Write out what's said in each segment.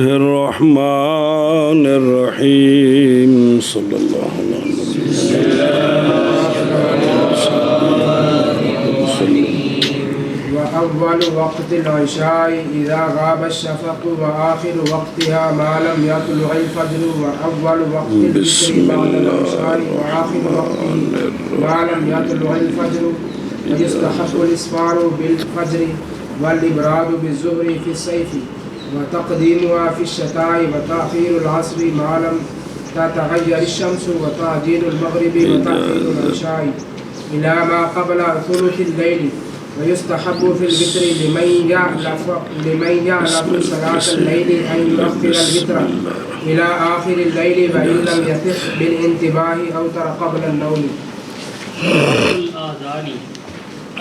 الرحمن الرحیم صلی اللہ علیہ وأول وقت العشاء إذا غاب الشفق وآخر وقتها ما لم يطلع الفجر وأول وقت الفجر بعد العشاء وآخر وقته ما لم يطلع الفجر ويستحب الإسفار بالفجر والإبراد بالظهر في الصيف وتقديمها في الشتاء وتأخير العصر ما لم تتغير الشمس وتعجيل المغرب وتأخير العشاء إلى ما قبل ثلث الليل ويستحب في الوتر لمن يعلم صلاة الليل أن يؤخر الوتر إلى آخر الليل وإن لم يثق بالانتباه أوتر قبل النوم.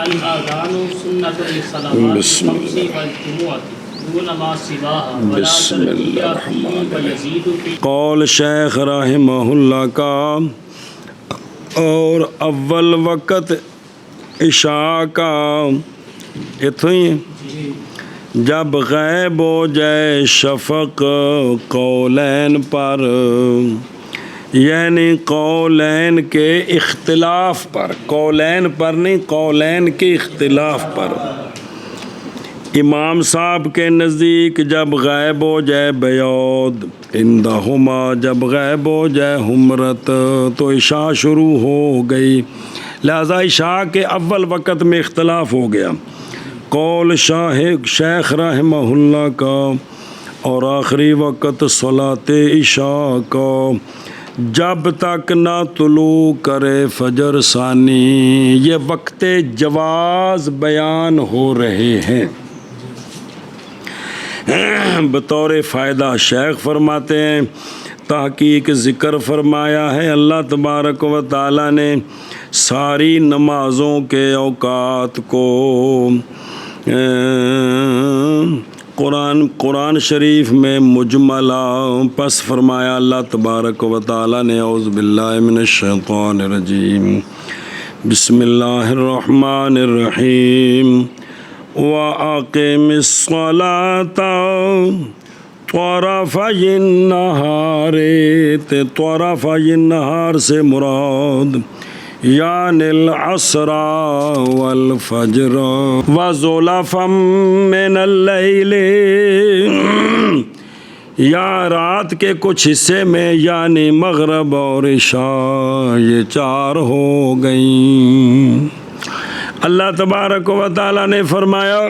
الآذان سنة للصلوات الخمس والجمعة دون ما سواها ولا ترقية فيه ويزيد في قول شیخ رحمہ اللہ کا اور اول وقت عشاء کا اتوں ہی ہے جب غائب ہو جائے شفق قولین پر، یعنی قولین کے اختلاف پر، قولین پر نہیں، قولین کے اختلاف پر، امام صاحب کے نزدیک جب غائب ہو جائے بیاض عندہما، جب غائب ہو جائے حمرت تو عشاء شروع ہو گئی، لہذا عشاء کے اول وقت میں اختلاف ہو گیا۔ قول شیخ رحمہ اللہ کا اور آخری وقت صلاۃ عشاء کا جب تک نہ طلوع کرے فجر ثانی، یہ وقت جواز بیان ہو رہے ہیں۔ بطور فائدہ شیخ فرماتے ہیں تحقیق ذکر فرمایا ہے اللہ تبارک و تعالیٰ نے ساری نمازوں کے اوقات کو قرآن شریف میں مجملہ پس فرمایا اللہ تبارک و تعالیٰ نے اعوذ باللہ من الشیطان الرجیم بسم اللہ الرحمن الرحیم وَأَقِمِ الصَّلَاةَ طرفَيِ النَّهَارِ، طرفَيِ النَّهَار سے مراد یعنی العصر والفجر وزلفا من اللیل، یا رات کے کچھ حصے میں یعنی مغرب اور عشاء، یہ چار ہو گئیں۔ اللہ تبارک و تعالیٰ نے فرمایا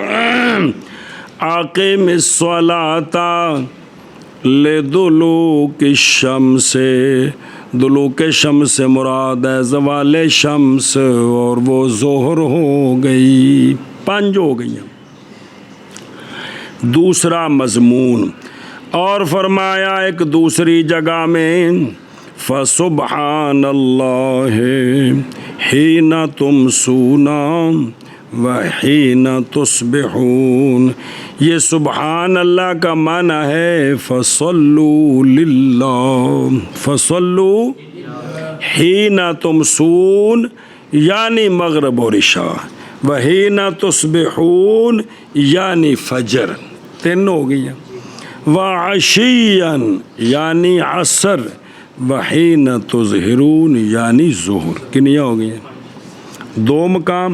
اقیم الصلاۃ لدلوک الشمس، دلوک شمس سے مراد ہے زوال شمس، اور وہ ظہر ہو گئی، 5 ہو گئی۔ دوسرا مضمون اور فرمایا ایک دوسری جگہ میں فسبحان اللہ حین تمسون وحین تصبحون، یہ سبحان اللہ کا معنی ہے فصلوا للہ، فصلوا حین تمسون یعنی مغرب اور عشاء، وحین تصبحون یعنی فجر، 3 ہو گئی، وعشیا یعنی عصر، وحین تظہرون یعنی ظہر، کنیا ہو گئی، 2 مقام۔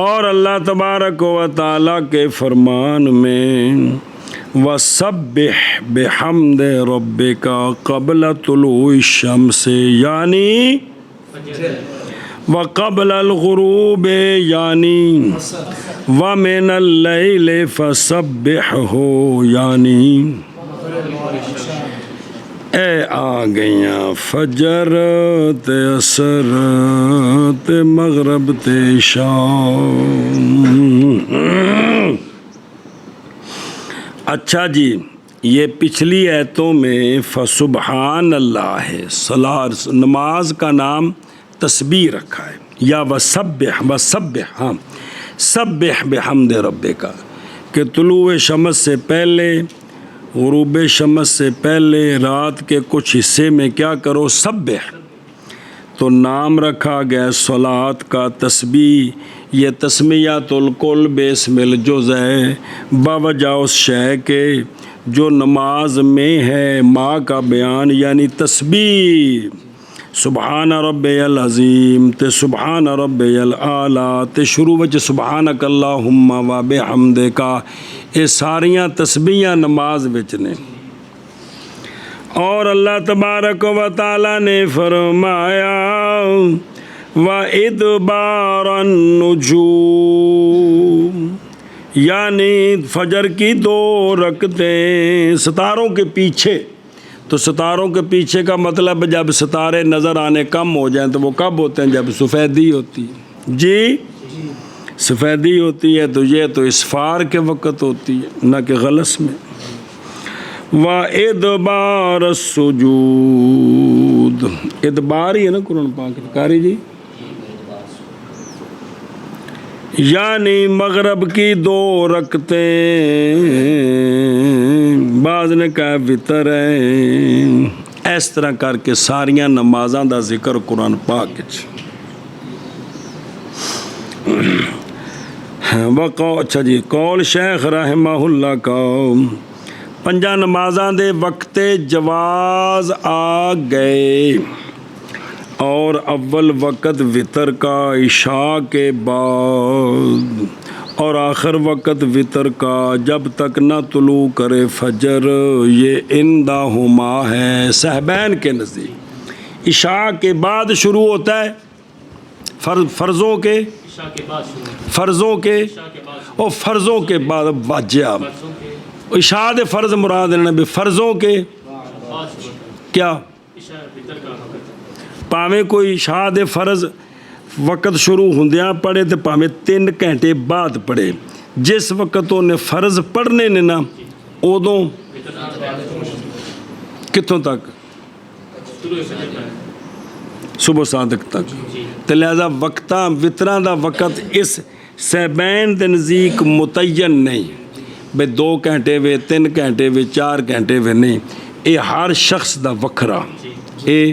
اور اللہ تبارک و تعالیٰ کے فرمان میں وَسَبِّحْ بِحَمْدِ رَبِّكَ قَبْلَ طُلُوعِ الشَّمْسِ یعنی وَقَبْلَ الْغُرُوبِ یعنی وَمِنَ اللَّيْلِ فَسَبِّحْهُ یعنی اے آ گئیاں فجر تے عصر تے مغرب تے عشاء۔ اچھا جی، یہ پچھلی آیتوں میں فسبحان اللہ ہے، نماز کا نام تسبیح رکھا ہے، یا وسبح، ہاں سبح بحمد ربک، کہ طلوع شمس سے پہلے، غروب شمس سے پہلے رات کے کچھ حصے میں کیا کرو، سبح، تو نام رکھا گیا صلات کا تسبیح۔ یہ تسمیۃ الکل باسم الجز ہے، باوجہ اس شے کے جو نماز میں ہے ما کا بیان یعنی تسبیح سبحان ربی العظیم تے سبحان ربی الاعلیٰ تے شروع وچ سبحانک اللہم و بحمدک یہ ساریاں تسبیحاں نماز وچ نے۔ اور اللہ تبارک و تعالی نے فرمایا وَإِدْبَارَ النُّجُومِ یعنی فجر کی 2 رکعتیں ستاروں کے پیچھے۔ تو ستاروں کے پیچھے کا مطلب جب ستارے نظر آنے کم ہو جائیں تو وہ کب ہوتے ہیں؟ جب سفیدی ہوتی ہے۔ جی سفیدی ہوتی ہے تو یہ تو اسفار کے وقت ہوتی ہے نہ کہ غلس میں۔ وَإِدْبَارَ السُّجُودِ ادبار ہی ہے نا قرآن پاک کاری جی، یعنی مغرب کی 2 رکعتیں، بعض نے کہا وطر ہے۔ اس طرح کر کے ساریاں نمازاں دا ذکر قرآن پاک وچ۔ اچھا جی، قول شیخ رحمہ اللہ کا 5 نمازاں دے وقت جواز آ گئے، اور اول وقت وطر کا عشاء کے بعد، اور آخر وقت وطر کا جب تک نہ طلوع کرے فجر، یہ اندہما ہے صحبین کے نزدیک۔ عشاء کے بعد شروع ہوتا ہے فرضوں کے فرضوں کے اور فرضوں کے بعد واجب۔ عشاء دے فرض مراد نے بھی فرضوں کے کیا پاویں کوئی عشاء دے فرض وقت شروع ہوندیاں پڑھے تو پاویں 3 گھنٹے بعد پڑھے، جس وقت انہیں فرض پڑھنے نے نا ادوں کتوں تک صبح صادق تک۔ تو لہذا وقتاں وطراں دا وقت اس صحبین دے نزدیک متعین نہیں بھئی 2 گھنٹے وے 3 گھنٹے وے 4 گھنٹے وے نہیں، اے ہر شخص دا وکھرا اے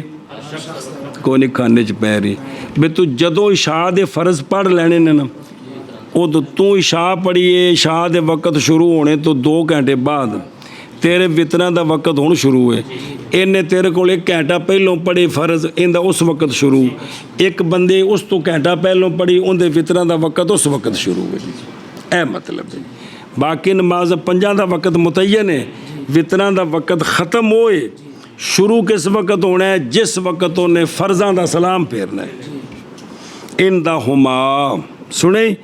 کوئی نہیں کھانے چ پی رہی بھئی تو جدوں عشاء دے فرض پڑھ لینے نے نا ادو تو عشاء پڑھیے عشاء دے وقت شروع ہونے تو 2 گھنٹے بعد تیرے وطراں دا وقت ہون شروع ہوئے، انہیں تیرے کو 1 گھنٹہ پہلوں پڑھی فرض اندہ اس وقت شروع، ایک بندے اس تو گھنٹہ پہلوں پڑھی اندے وطراں دا وقت اس وقت شروع ہوئے۔ اے مطلب ہے باقی نماز 5 دا وقت متعین ہے، وطراں دا وقت ختم ہوئے شروع کس وقت ہونا ہے؟ جس وقت انہیں فرضاں دا سلام پھیرنا ہے۔ اندہما سنیں،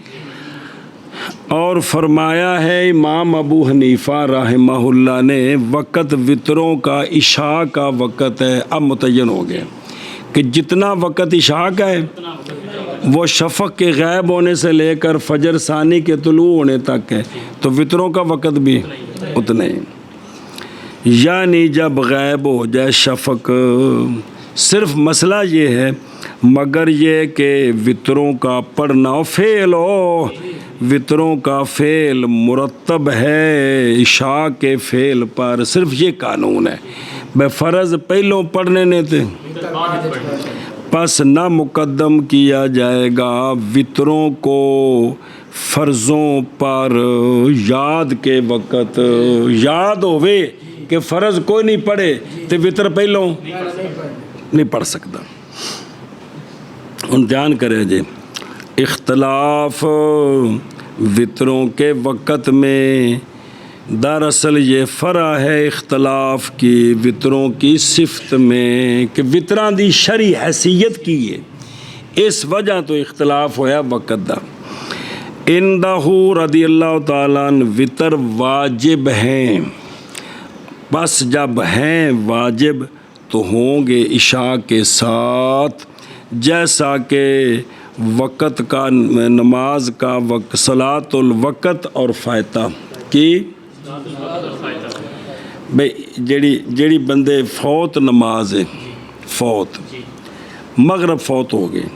اور فرمایا ہے امام ابو حنیفہ رحمہ اللہ نے وقت وطروں کا عشاء کا وقت ہے اب متعین ہو گیا کہ جتنا وقت عشاء کا ہے وہ شفق کے غائب ہونے سے لے کر فجر ثانی کے طلوع ہونے تک ہے، تو وطروں کا وقت بھی اتنا ہی، یعنی جب غائب ہو جائے شفق۔ صرف مسئلہ یہ ہے مگر یہ کہ وطروں کا پڑھنا فعل ہو، وطروں کا فعل مرتب ہے عشاء کے فعل پر، صرف یہ قانون ہے بے فرض پہلوں پڑھنے نے تھے پس نہ مقدم کیا جائے گا وطروں کو فرضوں پر، یاد کے وقت یاد ہوئے کہ فرض کوئی نہیں پڑھے تو وطر پہلوں نہیں پڑھ سکتا۔ ان دھیان کرے جی، اختلاف وطروں کے وقت میں دراصل یہ فرع ہے اختلاف کی وطروں کی صفت میں کہ وطراں دی شرعی حیثیت کی ہے، اس وجہ تو اختلاف ہویا وقت دا۔ اندہ رضی اللہ تعالیٰ عنہ وطر واجب ہیں، بس جب ہیں واجب تو ہوں گے عشاء کے ساتھ، جیسا کہ وقت کا نماز کا وقت صلاۃ الوقت اور فائتہ کی بھئی جیڑی بندے فوت نماز ہے فوت مغرب فوت ہو گئے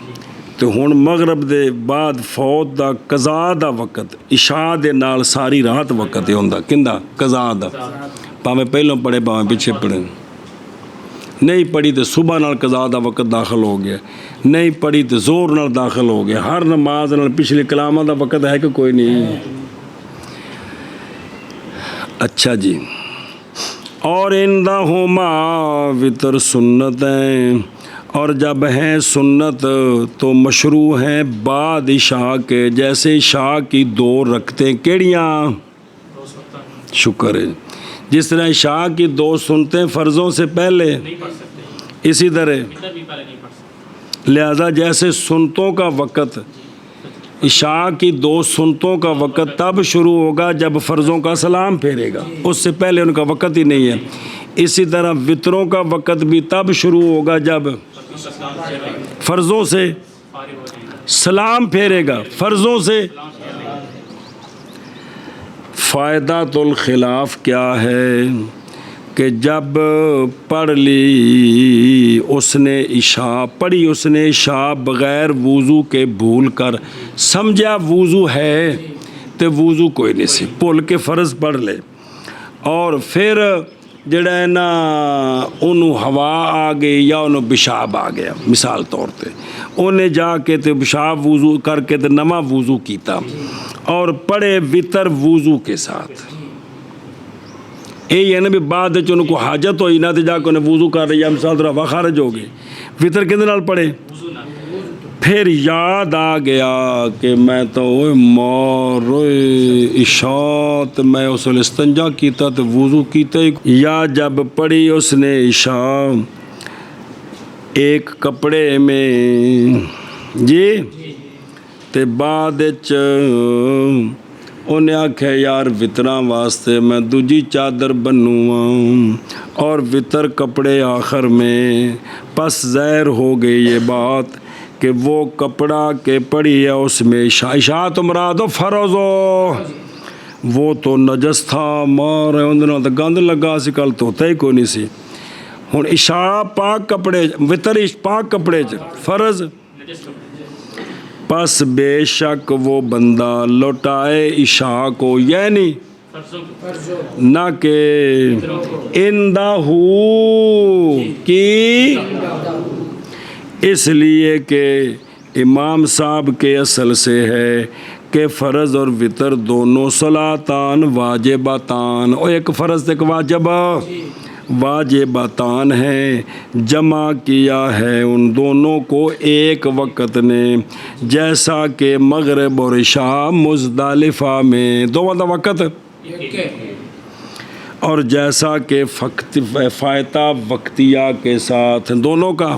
تو ہن مغرب دے بعد فوت دا قضاء دا وقت عشاء دے نال ساری رات وقت ہوندا کیندا قضاء دا، پاویں پہلوں پڑھے پاویں پیچھے پڑھے، نہیں پڑھی تو صبح نال قضاء دا وقت داخل ہو گیا، نہیں پڑھی تو زور نال داخل ہو گیا، ہر نماز نال پچھلی کلامہ دا وقت ہے کہ کوئی نہیں۔ اچھا جی، اور عندہما وطر سنتیں، اور جب ہیں سنت تو مشروع ہیں بعد عشاء کے، جیسے عشاء کی 2 رکعتیں کیڑیاں، شکر ہے، جس طرح عشاء کی 2 سنتیں فرضوں سے پہلے نہیں پڑھ سکتے، اسی طرح وطر بھی پہلے نہیں پڑھ سکتے۔ لہذا جیسے سنتوں کا وقت، عشاء کی 2 سنتوں کا وقت تب شروع ہوگا جب فرضوں کا سلام پھیرے گا، اس سے پہلے ان کا وقت ہی نہیں ہے۔ اسی طرح وطروں کا وقت بھی تب شروع ہوگا جب فرضوں سے سلام پھیرے گا، فرضوں سے۔ فائدہ الخلاف کیا ہے کہ جب پڑھ لی اس نے عشاء، پڑھی اس نے عشاء بغیر وضو کے بھول کر، سمجھا وضو ہے تو وضو کوئی نہیں سی، بھول کے فرض پڑھ لے، اور پھر جڑا ہے نا انہوں ہوا آ گئی یا انہوں پیشاب آ گیا، مثال طور تے انہیں جا کے تے پیشاب وضو کر کے تے نواں وضو کیتا اور پڑھے وطر وضو کے ساتھ، یہ ہے نا بھی بعد ان کو حاجت ہوئی نہ تے جا کے انہیں وضو کر رہی ہے، مثال طور ہوا خارج ہو گئی، وطر کدے نال پڑھے، پھر یاد آ گیا کہ میں تو عشاء تے میں اس ویلے استنجا کیتا تے وضو کیتا، یا جب پڑھی اس نے عشاء ایک کپڑے میں جی تے بعد انہیں آکھے یار وطراں واسطے میں دوجی چادر بنوں اور وطر کپڑے آخر میں، پس ظاہر ہو گئی یہ بات کہ وہ کپڑا کے پڑی ہے اس میں عشاء تو مراد ہو فرض ہو، وہ تو نجس تھا، مار اندر تو گند لگا سی، کل دھوتا ہی کوئی نہیں سی، ہن عشاء پاک کپڑے، وطر پاک کپڑے فرض، پس بے شک وہ بندہ لوٹائے عشاء کو، یعنی نہ کہ اندہ کی، اس لیے کہ امام صاحب کے اصل سے ہے کہ فرض اور وطر دونوں صلاتان واجباتان، اور ایک فرض ایک واجب، واجباتان ہیں، جمع کیا ہے ان دونوں کو ایک وقت نے، جیسا کہ مغرب اور عشاء مزدلفہ میں دونوں دا وقت، اور جیسا کہ فائتہ وقتیہ کے ساتھ دونوں کا،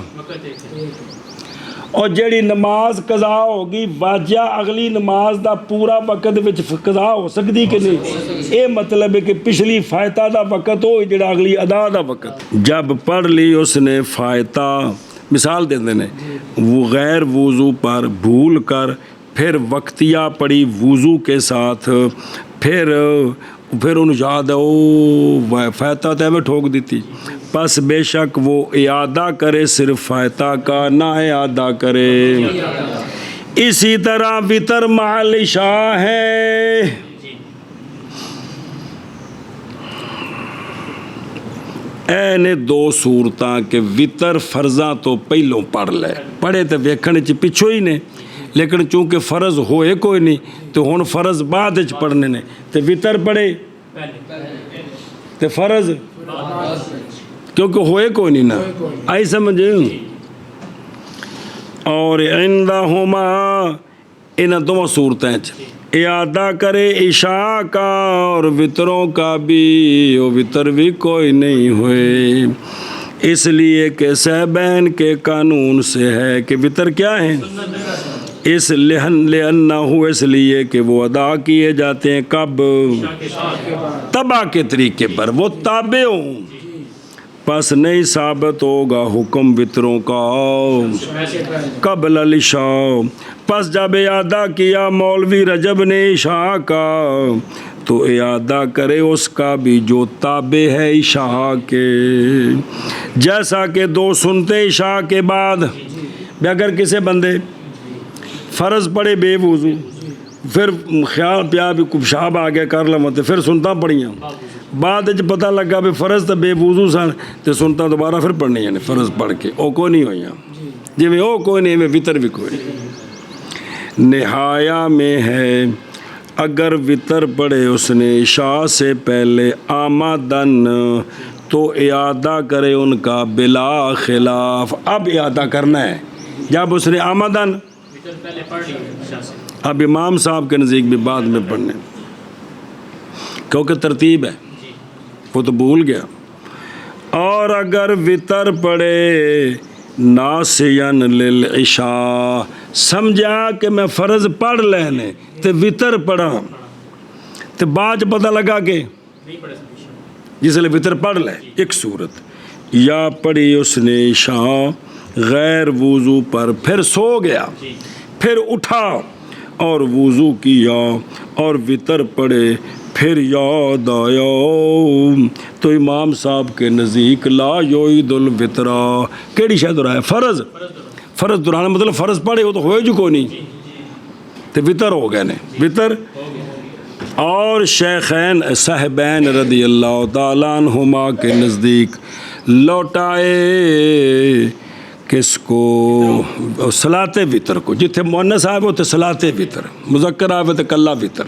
اور جیڑی نماز قضا ہوگی واجہ اگلی نماز دا پورا وقت وچ قضا ہو سکتی کہ نہیں، اے مطلب ہے کہ پچھلی فائتہ دا وقت ہو جڑا اگلی ادا دا وقت، جب پڑھ لی اس نے فائتہ، مثال دے دینے وہ غیر وضو پر بھول کر، پھر وقتیہ پڑھی وضو کے ساتھ، پھر انہوں یاد ہے او فائتہ تے میں ٹھوک دیتی، پس بے شک وہ اعادہ کرے صرف فائتہ کا، نہ اعادہ کرے۔ اسی طرح وطر مع العشاء ہے، اے نے 2 صورتاں کہ وطر فرضاں تو پہلوں پڑھ لے، پڑھے تو ویکھنے چ پچھو ہی نے، لیکن چونکہ فرض ہوئے کوئی نہیں تو ہن فرض بعد وچ پڑھنے نے، تے وطر پڑھے تے فرض کیونکہ ہوئے کوئی نہیں نا، آئی سمجھے، اور عندہما انہاں دونوں صورتیں اعادہ کرے عشاء کا اور وطروں کا بھی، وہ وطر بھی کوئی نہیں ہوئے، اس لیے کہ صحیحین کے قانون سے ہے کہ وطر کیا ہے، اس لأنہو، اس لیے کہ وہ ادا کیے جاتے ہیں کب، تبع کے طریقے پر، وہ تابع ہوں، پس نہیں ثابت ہوگا حکم وطروں کا قبل العشاء، پس جب اعادہ کیا مولوی رجب نے عشاء کا تو اعادہ کرے اس کا بھی جو تابع ہے عشاء کے، جیسا کہ 2 سنتے عشاء کے بعد، اگر کسی بندے فرض پڑے بے وضو، پھر خیال پیا بھی پیشاب آ گیا کر لواں تے پھر سنتا پڑھیاں، بعد وچ پتہ لگا بھی فرض تے بے وضو سن تے سنتا دوبارہ پھر پڑھنی یعنی فرض پڑھ کے، او کوئی نہیں ہوئیاں، جی میں او کوئی نہیں میں وطر بھی کوئی نہیں۔ نہایا میں ہے اگر وطر پڑھے اس نے عشاء سے پہلے آمدن تو اعادہ کرے ان کا بلا خلاف. اب اعادہ کرنا ہے. جب اس نے آمدن وطر پہلے پڑھ لی شاہ سے. اب امام صاحب کے نزدیک بھی بعد میں پڑھنے, کیونکہ ترتیب ہے, وہ تو بھول گیا. اور اگر وطر پڑھے ناسین للعشاء, سمجھا کہ میں فرض پڑھ لینے تے وطر پڑھا تے بعد پتہ لگا کہ نہیں پڑھ سکتی شاہ. جس لئے وطر پڑھ لے. ایک صورت, یا پڑھی اس نے عشاء غیر وضو پر, پھر سو گیا, پھر اٹھا اور وضو کیا اور وطر پڑھے, پھر یاد آیا, تو امام صاحب کے نزدیک لا یعید الوطرا. کیڑی شے دہرائے؟ فرض. فرض دہرانا مطلب فرض پڑھے وہ تو ہوئے جو کوئی نہیں, تو وطر ہو گئے نے, وطر. اور شیخین صاحبین رضی اللہ تعالیٰ عنہما کے نزدیک لوٹائے کس کو؟ صلاۃ وطر کو. جتھے مؤنث آئے وہ تے صلاۃ وطر, مذکر آئے تے کلا وطر.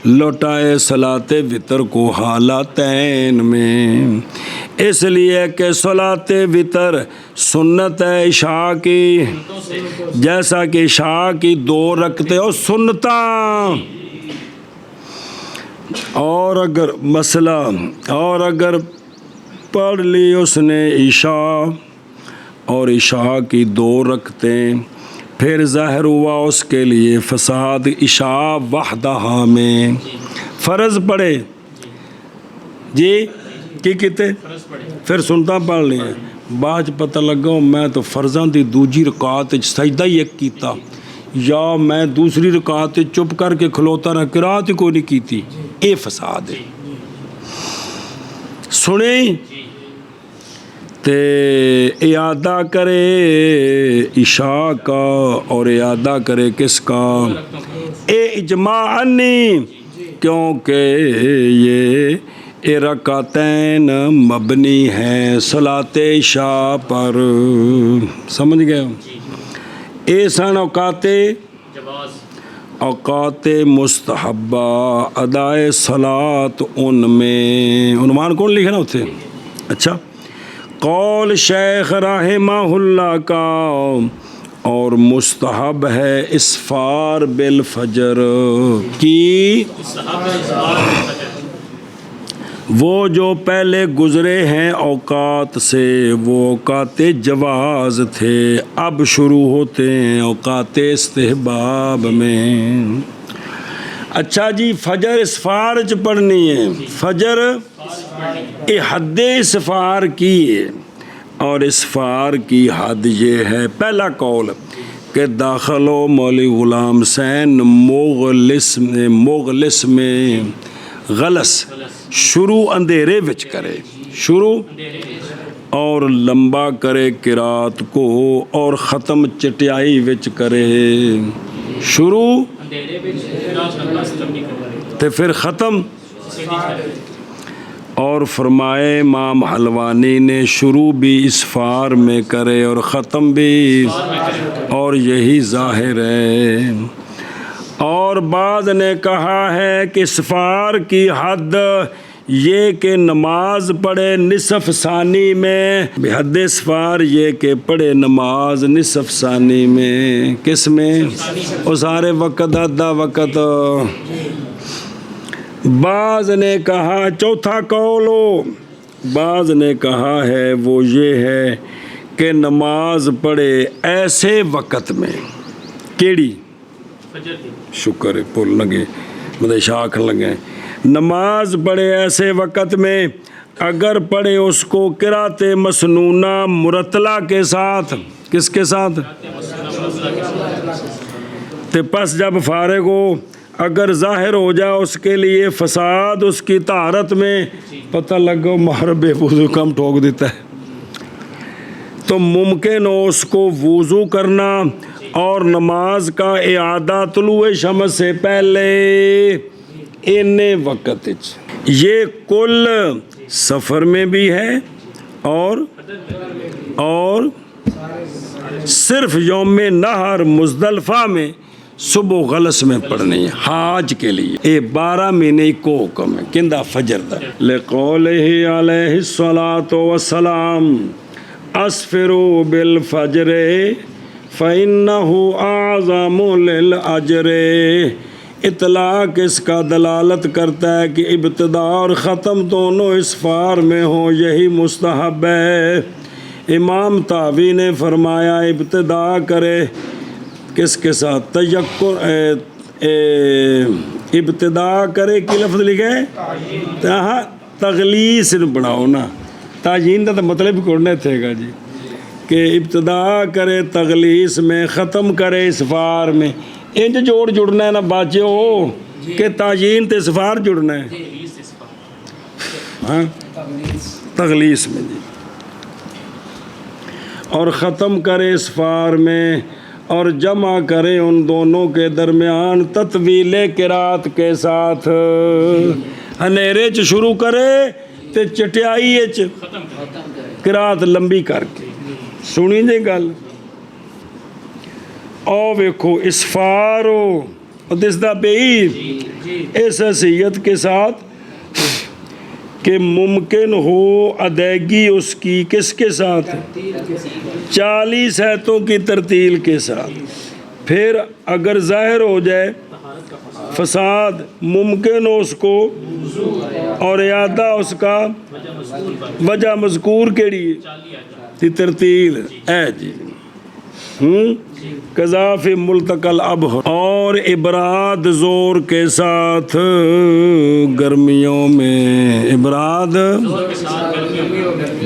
لوٹائے صلاۃ وطر کو حالتین میں, اس لیے کہ صلاۃ وطر سنت ہے عشاء کی, جیسا کہ عشاء کی 2 رکعتیں اور سنتاں. اور اگر مسئلہ, اور اگر پڑھ لی اس نے عشاء اور عشاء کی 2 رکعتیں, پھر ظاہر ہوا اس کے لیے فساد عشاء وحدہ میں. فرض پڑھے جی کی کہتے, پھر سنتا پڑھ لیے, بعد پتہ لگا میں تو فرضاں دی دوجی رکعت سجدہ ہی ایک کیتا, یا میں دوسری رکعت چپ کر کے کھلوتا رہا, قرات ہی کوئی نہیں کیتی. اے فساد ہے. سنیں تے اعادہ کرے عشاء کا اور اعادہ کرے کس کا؟ اے اجماعنی, کیونکہ یہ رکعتین مبنی ہیں صلاۃ عشاء پر. سمجھ گئے؟ اے سن اوقات اوقات مستحبہ ادائے صلاۃ, ان میں عنوان کون لکھنا ہوتے؟ اچھا, قول شیخ رحمہ اللہ کا, اور مستحب ہے اسفار بالفجر کی, وہ جو پہلے گزرے ہیں اوقات سے وہ اوقات جواز تھے, اب شروع ہوتے ہیں اوقات استحباب میں. اچھا جی, فجر اسفار پڑھنی ہے. فجر حد اسفار کی ہے, اور اسفار کی حد یہ ہے. پہلا قول کہ داخلو مولی غلام حسین مغلس میں غلس, شروع اندھیرے وچ کرے, شروع اور لمبا کرے قرات کو, اور ختم چٹیائی وچ کرے. شروع تے پھر ختم. اور فرمائے امام حلوانی نے شروع بھی اسفار میں کرے اور ختم بھی, اور یہی ظاہر ہے. اور بعض نے کہا ہے کہ اسفار کی حد یہ کہ نماز پڑھے نصف ثانی میں, حد اسفار یہ کہ پڑھے نماز نصف ثانی میں. کس میں؟ وہ سارے وقت آدھا وقت. بعض نے کہا, چوتھا قولو, بعض نے کہا ہے وہ یہ ہے کہ نماز پڑھے ایسے وقت میں. کیڑی؟ شکر ہے, پل لگے مطلب شاخ لگے. نماز پڑھے ایسے وقت میں اگر پڑھے اس کو قرات مسنونہ مرتلہ کے ساتھ. کس کے ساتھ؟ تے پس جب فارغ ہو اگر ظاہر ہو جائے اس کے لیے فساد اس کی طہارت میں, پتہ لگو محرب وضو کم ٹھوک دیتا ہے, تو ممکن ہو اس کو وضو کرنا اور نماز کا اعادہ طلوع شمس سے پہلے ان وقت. یہ کل سفر میں بھی ہے اور صرف یوم نہر مزدلفہ میں صبح غلس میں پڑھنی ہے حاج کے لیے. یہ 12 مہینے کو حکم ہے کندہ فجر دا. لقولہ علیہ الصلاۃ والسلام اسفروا بالفجر فإنہ اعظم للأجر. اطلاق اس کا دلالت کرتا ہے کہ ابتدا اور ختم دونوں اسفار میں ہوں، یہی مستحب ہے. امام طاوی نے فرمایا ابتدا کرے کس کے ساتھ ابتدا کرے کی لفظ لکھے تغلیس بناؤ نا. تعین کا تو مطلب ہی کوڑنے تھے گا جی کہ ابتدا کرے تغلیس میں ختم کرے اسفار میں. انج جوڑ جڑنا ہے نا باچے ہو کہ تعین تے اسفار جڑنا ہے. ہاں تغلیس میں جی. اور ختم کرے اسفار میں اور جمع کرے ان دونوں کے درمیان تطویل قرات کے ساتھ. ہنیرے چ شروع کرے تے چٹیائی چ قرات لمبی کر کے. سنی جی گل او ویکھو اسفارو دسدا پئی اس حیثیت کے ساتھ کہ ممکن ہو ادائیگی اس کی کس کے ساتھ 40 آیتوں کی ترتیل کے ساتھ. پھر اگر ظاہر ہو جائے فساد ممکن ہو اس کو اور اعادہ اس کا وجہ مذکور کیڑی ترتیل اے جی قذاف ملتقل ابہر. اور ابراد زور کے ساتھ گرمیوں میں ابراد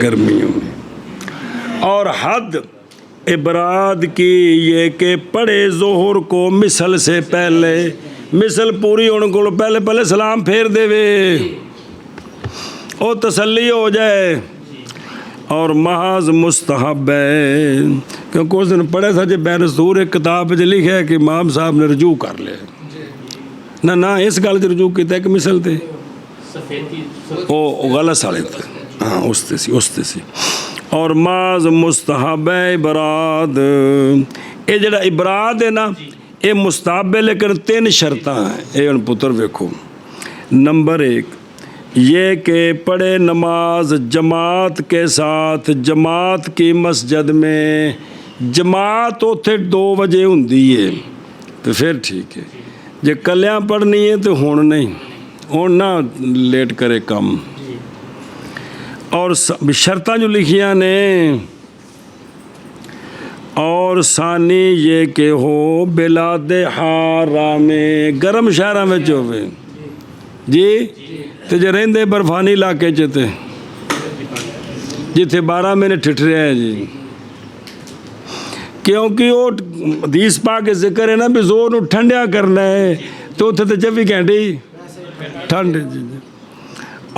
گرمیوں میں. اور حد ابراد کی یہ کہ پڑھے ظہر کو مثل سے پہلے. مثل پوری ہونے کو پہلے سلام پھیر دے وے اور تسلی ہو جائے. اور محض مستحب ہے کیونکہ اس دن پڑھے تھا جب بینظور ایک کتاب جو لکھا ہے کہ امام صاحب نے رجوع کر لیا نہ اس گل سے رجوع کیتا ہے کہ مثل تھے وہ غلط والے تھے. ہاں اس تے سی. اور محض مستحب ہے ابراد. یہ جڑا ابراد ہے نا یہ مستحب ہے لیکن 3 شرطاں ہیں. یہ ان پتر ویکھو. نمبر 1 یہ کہ پڑھے نماز جماعت کے ساتھ جماعت کی مسجد میں. جماعت اتنے 2 بجے ہوندی ہے تو پھر ٹھیک ہے. جے کلیاں پڑھنی ہے تو ہون نہیں ہون نہ لیٹ کرے کم. اور شرطاں جو لکھیاں نے اور ثانی یہ کہ ہو بلاد حارہ میں گرم شہراں میں ہوے جی تے جے رہندے برفانی علاقے چ تے جتھے 12 مہینے ٹھٹریا ہے جی. کیونکہ وہ حدیث پاک کے ذکر ہے نا بھی زور نو ٹھنڈیا کرنا ہے تو اتنے تو 24 گھنٹے ہی ٹھنڈ جی.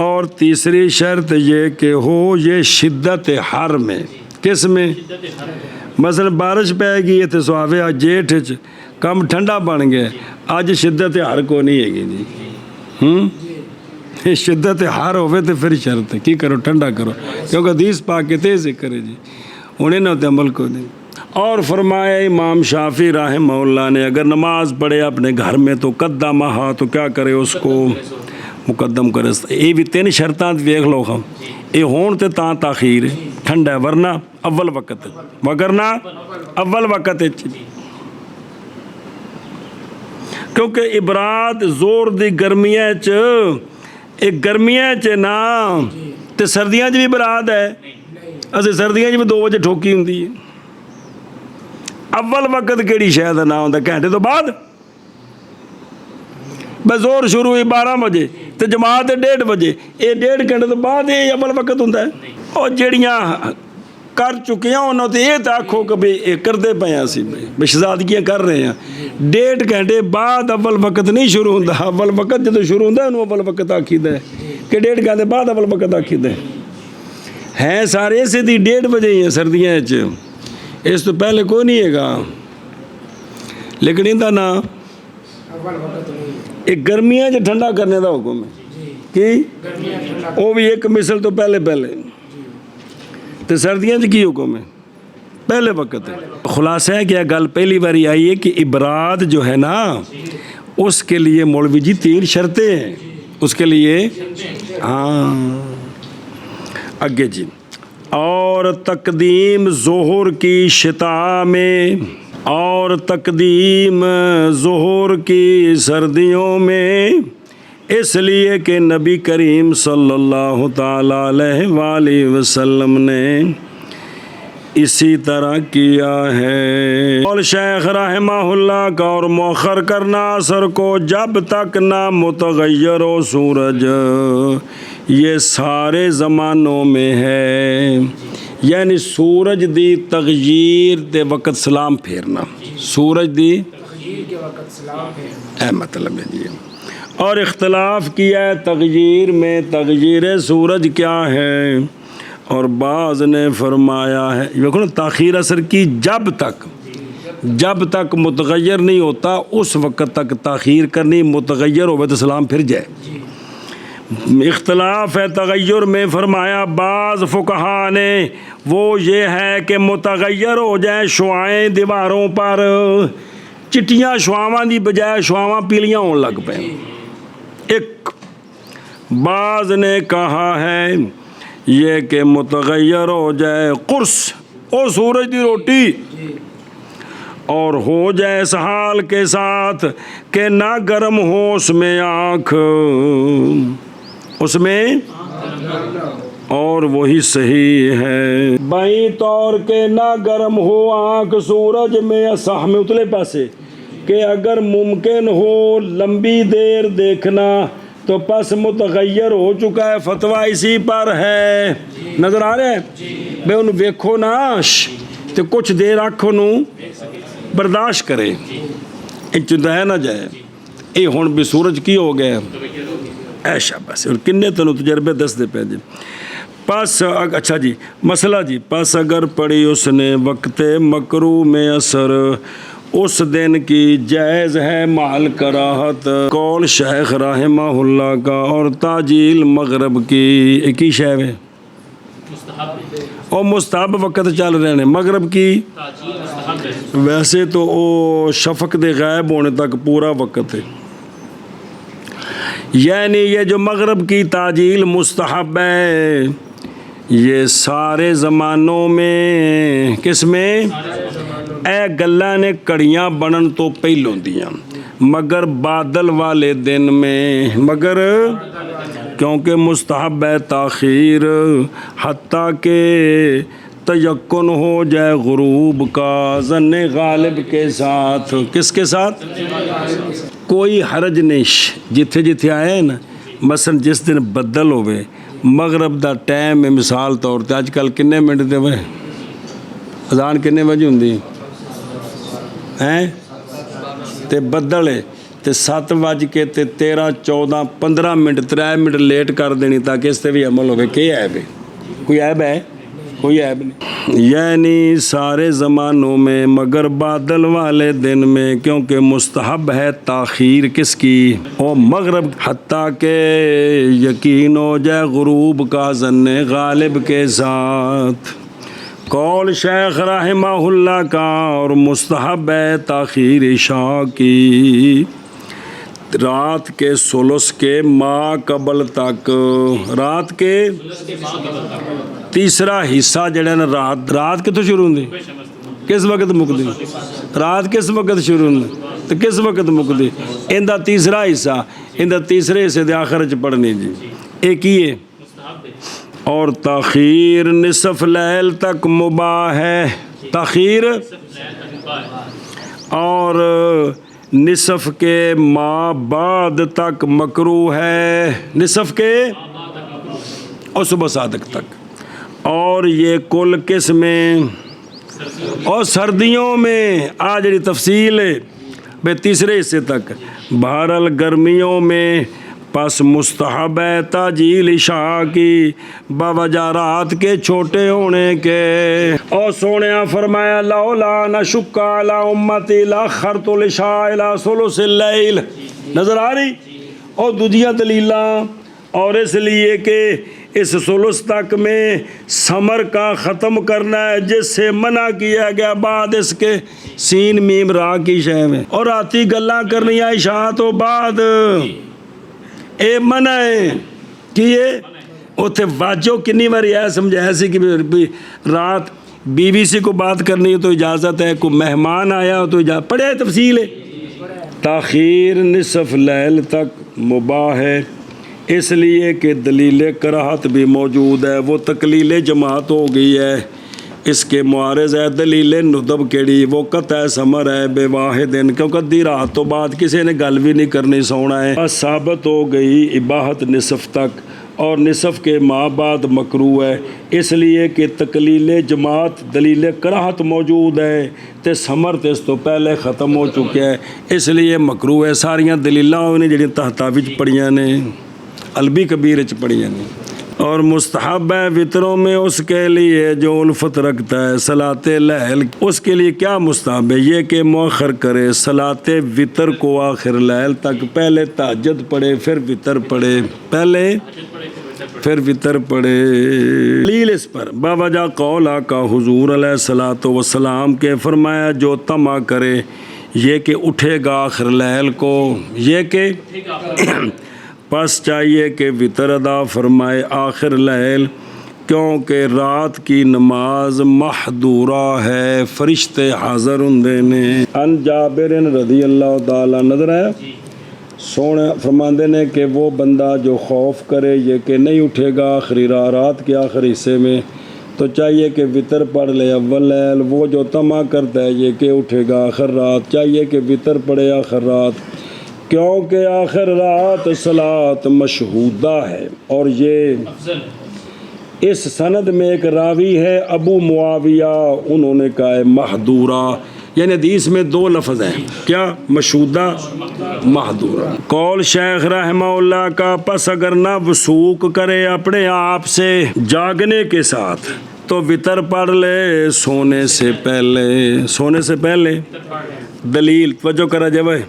اور تیسری شرط یہ کہ ہو یہ شدت حر میں. کس میں مثلا بارش پہ گئی ہے تو سواوے آج جیٹھ کم ٹھنڈا بن گیا. اج شدت حر کو نہیں ہے گی جی. شدت حر ہوئے تو پھر شرط ہے کی کرو ٹھنڈا کرو کیونکہ حدیث پاک کے تیز ذکر ہے جی انہیں نہ ہوتے عمل کو نہیں. اور فرمایا امام شافعی رحمہ اللہ نے اگر نماز پڑھے اپنے گھر میں تو قدمہا تو کیا کرے اس کو مقدم کرے. یہ بھی 3 شرطاں دیکھ لو ہم یہ ہون تے تاں تاخیر ٹھنڈا ہے ورنہ اول وقت وگرنہ اول وقت کیونکہ ابراد زور دی گرمیاں ایک گرمیاں نا تے سردیاں بھی ابراد ہے. اسے سردیاں بھی 2 بجے ٹھوکی ہوں. اول وقت کیڑی شاید نہ ہوتا گھنٹے تو بعد بس زور شروع ہوئی 12 بجے تو جماعت 1:30 بجے یہ 1.5 گھنٹے تو بعد یہ اول وقت ہوتا ہے. اور جڑیاں کر چکیاں انہوں تو یہ تو آکھو کہ بھئی کرتے پے ہیں اسی بشزادگیاں کر رہے ہیں 1.5 گھنٹے بعد اول وقت نہیں شروع ہوتا. اول وقت جب شروع ہوتا ہے انہوں اول وقت آکھیدہ ہے کہ 1.5 گھنٹے بعد اول وقت آکھیدہ ہے سارے سے دی 1:30 بجے ہی ہیں سردیاں اس تو پہلے کوئی نہیں ہے گا. لیکن ان کا نا ایک گرمیاں جو ٹھنڈا کرنے دا حکم ہے کہ وہ بھی ایک مثل تو پہلے تو سردیاں کی حکم ہے پہلے وقت ہے. خلاصہ ہے کہ گل پہلی باری آئی ہے کہ ابراد جو ہے نا اس کے لیے مولوی جی 3 شرطیں ہیں اس کے لیے. ہاں آگے جی. اور تقدیم ظہر کی شتاء میں اور تقدیم ظہر کی سردیوں میں، اس لیے کہ نبی کریم صلی اللہ تعالیٰ علیہ وآلہ وسلم نے اسی طرح کیا ہے. اور شیخ رحمہ اللہ کا اور مؤخر کرنا اثر کو جب تک نہ متغیر ہو سورج، یہ سارے زمانوں میں ہے. یعنی سورج دی تغییر دے وقت سلام پھیرنا، سورج دی تغییر کے وقت سلام پھیرنا، اے مطلب ہے جی. اور اختلاف کیا ہے تغییر میں، تغییر سورج کیا ہے. اور بعض نے فرمایا ہے دیکھو نا تاخیر اثر کی جب تک متغیر نہیں ہوتا اس وقت تک تاخیر کرنی، متغیر ہوئے تو سلام پھر جائے. اختلاف ہے تغیر میں، فرمایا بعض فقہا نے وہ یہ ہے کہ متغیر ہو جائیں شعائیں دیواروں پر، چٹیاں شعاواں دی بجائے شعاواں پیلیاں ہون لگ پیں. ایک بعض نے کہا ہے یہ کہ متغیر ہو جائے قرص او سورج دی روٹی، اور ہو جائے اس حال کے ساتھ کہ نہ گرم ہو اس میں آنکھ، اس میں، اور وہی صحیح ہے بائیں طور کے نہ گرم ہو آنکھ سورج میں صح میں اتلے پاسے، کہ اگر ممکن ہو لمبی دیر دیکھنا تو پس متغیر ہو چکا ہے. فتویٰ اسی پر ہے، نظر آ رہا ہے بے انہوں ویکھو نا تو کچھ دیر آنکھوں برداشت کرے چندہ نہ جائے. اے ہون بھی سورج کی ہو گئے ایشا بس، اور کنے تنو تجربے دس دے پہ جی. پس اچھا جی مسئلہ جی، پس اگر پڑھی اس نے وقت مکروہ میں اثر اس دن کی جائز ہے مال کراہت، قول شیخ رحمہ اللہ کا. اور تاجیل مغرب کی ایک ہی شے ہے اور مستحب وقت چل رہے ہیں مغرب کی. ویسے تو وہ شفق دے غائب ہونے تک پورا وقت ہے، یعنی یہ جو مغرب کی تاجیل مستحب ہے یہ سارے زمانوں میں، کس میں؟ اے گلہ نے کڑیاں بنن تو پہلوں دیاں، مگر بادل والے دن میں، مگر کیونکہ مستحب ہے تاخیر حتیٰ کہ تیقن ہو جائے غروب کا ظن غالب کے ساتھ. کس کے ساتھ؟ کوئی حرج نہیں جتھے جتھے آئے نا. مثلا جس دن بدل ہوئے مغرب دا ٹائم ہے، مثال طور تے اج کل کنے منٹ دے ہوئے اذان کنے بجے ہوندی ہیں تے بدل ہے تے 7:13 14 15 منٹ 3 منٹ لیٹ کر دینی تاکہ اس تے بھی عمل ہوئے. کہ عیب ہے؟ کوئی عیب ہے؟ کوئی عیب نہیں. یعنی سارے زمانوں میں مگر بادل والے دن میں، کیونکہ مستحب ہے تاخیر کس کی؟ اور مغرب حتیٰ کہ یقین ہو جائے غروب کا ظن غالب کے ساتھ. قول شیخ رحمہ اللہ کا. اور مستحب ہے تاخیر عشاء کی رات کے ثلث کے ما قبل تک، رات کے تیسرا حصہ جڑا نا رات کتوں شروع ہوندی، کس وقت مکدی؟ رات کس وقت شروع ہوندی تو کس وقت مکدی؟ اندہ تیسرا حصہ، اندہ تیسرے حصے دے آخر چ پڑھنی جی. ایک ہی ہے. اور تاخیر نصف لیل تک مباح ہے، تاخیر اور نصف کے ما بعد تک مکروہ ہے، نصف کے اور صبح صادق تک. اور یہ کل کس میں؟ اور سردیوں میں. آج جڑی تفصیل ہے بے تیسرے حصے تک. بہرحال گرمیوں میں پس مستحب ہے تاجیل عشاء کی بوجہ رات کے چھوٹے ہونے کے. اور سونیا فرمایا لولا نشق علی امتی لاخرت العشاء الی ثلث اللیل. نظر آ رہی؟ اور دوجیاں دلیلاں. اور اس لیے کہ اس ثلث تک میں ثمر کا ختم کرنا ہے، جس سے منع کیا گیا بعد اس کے سین میم را کی شے میں، اور آتی گلاں کرنی عشاء تو بعد اے منع ہے کیے اتنے واجو کنی باری ہے سمجھایا سی کہ رات بیوی سی کو بات کرنی ہے تو اجازت ہے، کوئی مہمان آیا ہو تو اجازت، پڑھے تفصیل ہے۔ تاخیر نصف لیل تک مباح ہے، اس لیے کہ دلیل کراہت بھی موجود ہے، وہ تقلیل جماعت ہو گئی ہے، اس کے معارض ہے دلیل ندب کیڑی، وہ قطع ثمر ہے بے واحد، کیونکہ ادھی رات تو بعد کسی نے گل بھی نہیں کرنی، سونا ہے۔ بس ثابت ہو گئی اباحت نصف تک، اور نصف کے ماں بعد مکروہ ہے، اس لیے کہ تقلیل جماعت دلیل کراہت موجود ہے تے ثمر تے اس تو پہلے ختم ہو چکے ہے، اس لیے مکروہ ہے۔ ساریاں دلیلاں نے جڑی تحتا وچ پڑھیاں نے، البی کبیر وچ پڑھیاں نے۔ اور مستحب ہے وطروں میں اس کے لیے جو الفت رکھتا ہے صلاۃ لیل، اس کے لیے کیا مستحب ہے؟ یہ کہ مؤخر کرے صلاۃ وطر کو آخر لیل تک، پہلے تہجد پڑھے پھر وطر پڑھے، پہلے پھر وطر پڑھے۔ دلیل اس پر باوجہ قول آقا حضور علیہ الصلوۃ والسلام کے فرمایا جو طمع کرے یہ کہ اٹھے گا آخر لیل کو، یہ کہ پس چاہیے کہ وطر ادا فرمائے آخر لیل، کیونکہ رات کی نماز محدورہ ہے، فرشتے حاضر ہوندے نے۔ ان جابر رضی اللہ تعالیٰ نظر ہے سونے فرماندے نے کہ وہ بندہ جو خوف کرے یہ کہ نہیں اٹھے گا آخری رات کے آخری حصے میں تو چاہیے کہ وطر پڑھ لے اول لیل، وہ جو طمع کرتا ہے یہ کہ اٹھے گا آخر رات چاہیے کہ وطر پڑھے آخر رات، کیونکہ آخر رات صلاۃ مشہودہ ہے۔ اور یہ اس سند میں ایک راوی ہے ابو معاویہ، انہوں نے کہا ہے محدورہ، یعنی حدیث میں دو لفظ ہیں، کیا؟ مشہودہ، محدورہ۔ قول شیخ رحمہ اللہ کا پس اگر نہ وثوق کرے اپنے آپ سے جاگنے کے ساتھ تو وطر پڑھ لے سونے سے پہلے، سونے سے پہلے۔ دلیل توجہ کرا جائے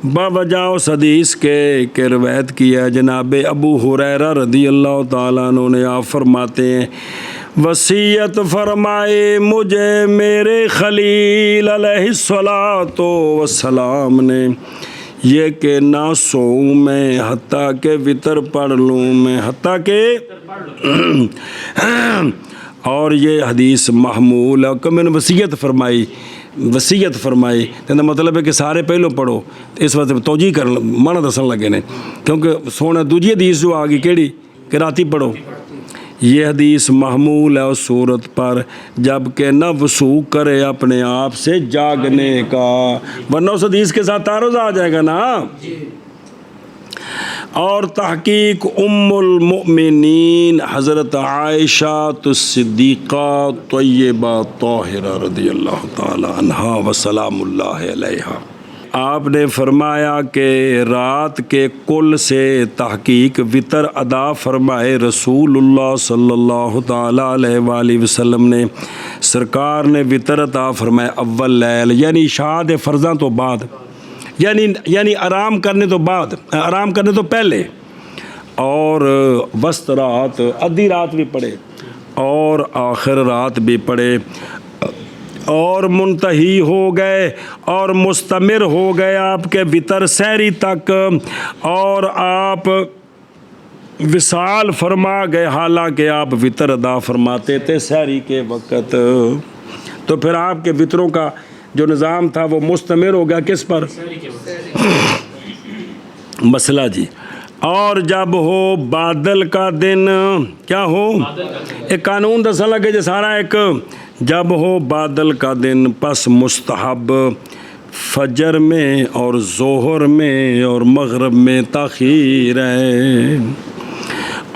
باوجہ اس حدیث کے کہ روایت کیا جناب ابو ہریرہ رضی اللہ تعالیٰ عنہ نے، آپ فرماتے ہیں وصیت فرمائے مجھے میرے خلیل علیہ الصلاۃ والسلام نے یہ کہ نہ سوؤں میں حتیٰ کہ وطر پڑھ لوں میں، حتیٰ کہ اور یہ حدیث محمول ہے کہ میں نے وصیت فرمائی تو مطلب ہے کہ سارے پہلو پڑھو، اس وقت توجہ کر مانا دسن لگے نے، کیونکہ سونا دوجی حدیث جو آگی کیڑی کہ راتی پڑھو، یہ حدیث محمول ہے اس صورت پر جب کہ نہ وثوق کرے اپنے آپ سے جاگنے کا، ورنہ اس حدیث کے ساتھ تعارض آ جائے گا نا۔ اور تحقیق ام المؤمنین حضرت عائشہ الصدیقہ طیبہ طاہرہ رضی اللہ تعالی عنہا وسلام اللہ علیہا، آپ نے فرمایا کہ رات کے کل سے تحقیق وطر ادا فرمائے رسول اللہ صلی اللہ تعالیٰ علیہ وآلہ وسلم نے، سرکار نے وطر عطا فرمائے اول لیل، یعنی عشاء دے فرضاں تو بعد، یعنی آرام کرنے تو بعد، آرام کرنے تو پہلے، اور وسط رات ادھی رات بھی پڑھے اور آخر رات بھی پڑھے، اور منتہی ہو گئے اور مستمر ہو گئے آپ کے وطر سحری تک، اور آپ وصال فرما گئے حالانکہ آپ وطر ادا فرماتے تھے سحری کے وقت، تو پھر آپ کے وطروں کا جو نظام تھا وہ مستمر ہو گیا کس پر؟ مسئلہ جی۔ اور جب ہو بادل کا دن، کیا ہو؟ ایک قانون دسن لگے جو سارا ایک، جب ہو بادل کا دن پس مستحب فجر میں اور ظہر میں اور مغرب میں تاخیر ہے،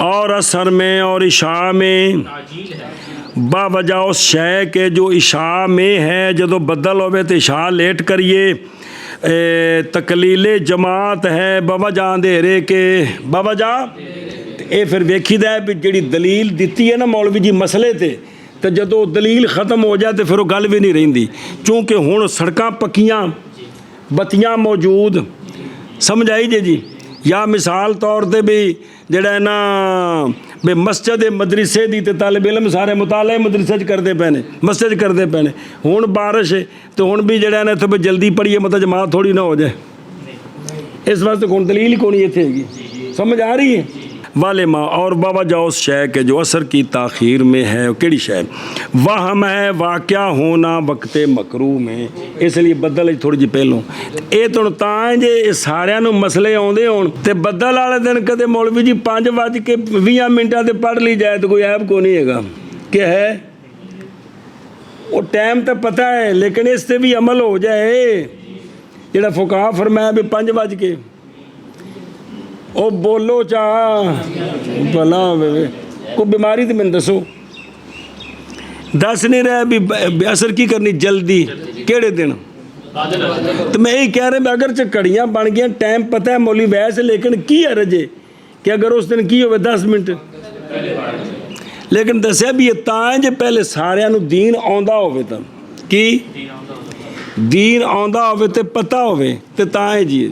اور عصر میں اور عشاء میں باوجہ اس شے کے جو عشاء میں ہے جدو بدل ہوئے تو عشاء لیٹ کریے، تقلیل جماعت ہے باوجہ اندھیرے کے، باوجہ اے پھر ویکھی دا ہے بھی جڑی دلیل دیتی ہے نا مولوی جی مسئلے تے، تو جدو دلیل ختم ہو جائے تو پھر وہ گل بھی نہیں رہندی، چونکہ ہن سڑکاں پکیاں بتیاں موجود، سمجھ آئی جی، یا مثال طور تے بھی جڑا ہے نا بے مسجد مدرسے دی تے طالب علم سارے مطالعے مدرسے چ کرتے پے نے مسجد چ کرتے پے نے ہن بارش ہے تو ہن بھی جڑا نا اتنے جلدی پڑھیے مطلب جماعت تھوڑی نہ ہو جائے اس واسطے کون دلیل ہی کونی اتنے ہے سمجھ آ رہی ہے والے ماں اور بابا جاؤ اس شے کے جو اثر کی تاخیر میں ہے کیڑی شے وہم ہے واقعہ ہونا وقت مکروہ میں اس لیے بدل تھوڑی جی پہلوں یہ تو تاں جے سارے نو مسئلے آندے ہون تے بدل والے دن کدے مولوی جی 5:20 تے پڑھ لی جائے تو کوئی عیب کو نہیں ہے گا کہ ہے وہ ٹائم تو پتہ ہے لیکن اس تے بھی عمل ہو جائے جڑا فقہا فرمایا بھی 5 کے او بولو چاہ بلا کوئی بیماری تو میں دسو دس نہیں رہا بھی اثر کی کرنی جلدی کیڑے دن تو میں یہی کہہ رہا اگر کڑیاں بن گیا ٹائم پتہ ہے مولی ویسے لیکن کی عرض ہے کہ اگر اس دن کی ہوئے 10 منٹ لیکن دسیا بھی یہ تاں جے پہلے سارے نو دین آندا ہوئے تا کی دین آندا ہوئے تے پتہ ہوئے تے تاں ہے جی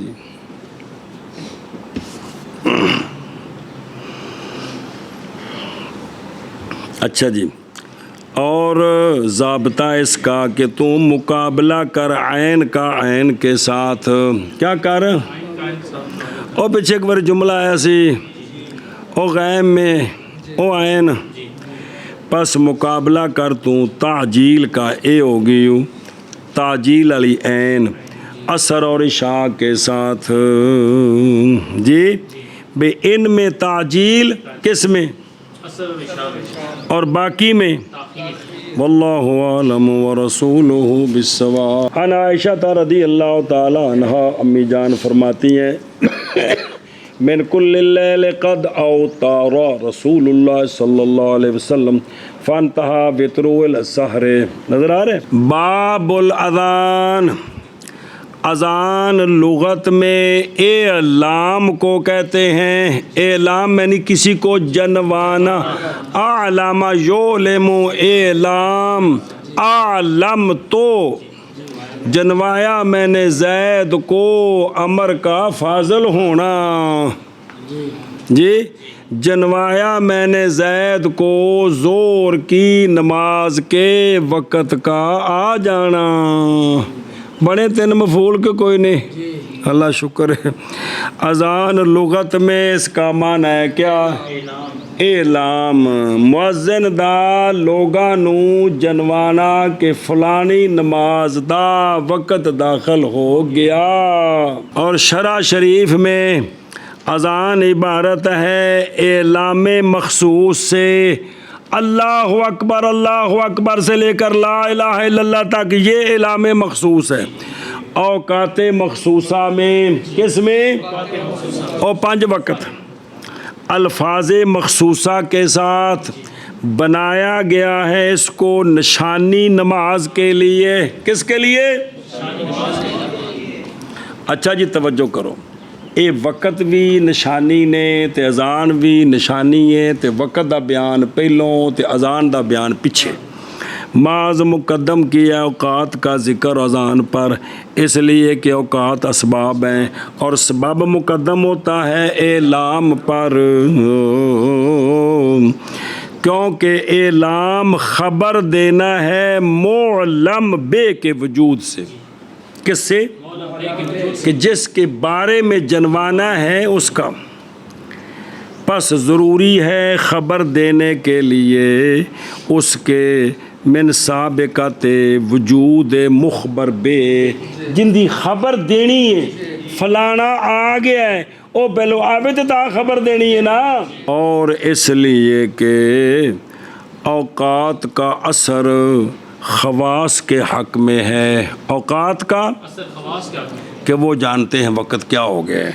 اچھا جی اور ضابطہ اس کا کہ تم مقابلہ کر عین کا عین کے ساتھ کیا کر او پیچھے ایک بار جملہ آیا سی او غیم میں او عین پس مقابلہ کر تو تعجیل کا اے ہوگی تعجیل علی عین اثر اور اشاع کے ساتھ جی بے ان میں تعجیل کس میں اور باقی میں واللہ عالم ورسولہ بالصواب عن عائشہ رضی اللہ تعالی عنہا امی جان فرماتی ہیں من کل اللیل قد اوتار رسول اللہ صلی اللہ علیہ وسلم فانتہا وطرو السحر نظر آ رہے باب الاذان اذان لغت میں اعلام کو کہتے ہیں اعلام یعنی کسی کو جنوانا اعلام یعلم اعلام اعلم تو جنوایا میں نے زید کو امر کا فاضل ہونا جی جنوایا میں نے زید کو زور کی نماز کے وقت کا آ جانا بڑے 3 مفعول کے کوئی نہیں اللہ شکر ہے اذان لغت میں اس کا معنی ہے کیا اعلام مؤذن دا لوگاں نو جنوانا کہ فلانی نماز دا وقت داخل ہو گیا اور شرع شریف میں اذان عبارت ہے اعلام مخصوص سے اللہ اکبر سے لے کر لا الہ الا اللہ تک یہ اعلام مخصوص ہے اوقات مخصوصہ میں کس میں اور 5 وقت الفاظ مخصوصہ کے ساتھ بنایا گیا ہے اس کو نشانی نماز کے لیے کس کے لیے اچھا جی توجہ کرو یہ وقت بھی نشانی نے تے اذان بھی نشانی ہے تے وقت دا بیان پہلوں تے اذان دا بیان پیچھے معاذ مقدم کیا اوقات کا ذکر اذان پر اس لیے کہ اوقات اسباب ہیں اور سبب مقدم ہوتا ہے اعلام پر کیونکہ اعلام خبر دینا ہے معلم بے کے وجود سے کس سے کہ جس کے بارے میں جنوانا ہے اس کا پس ضروری ہے خبر دینے کے لیے اس کے من سابقات وجود مخبر بے جن دی خبر دینی ہے فلانا آ گیا ہے او پہلو آوے تو تا خبر دینی ہے نا اور اس لیے کہ اوقات کا اثر خواص کے حق میں ہے اوقات کا کہ وہ جانتے ہیں وقت کیا ہو گیا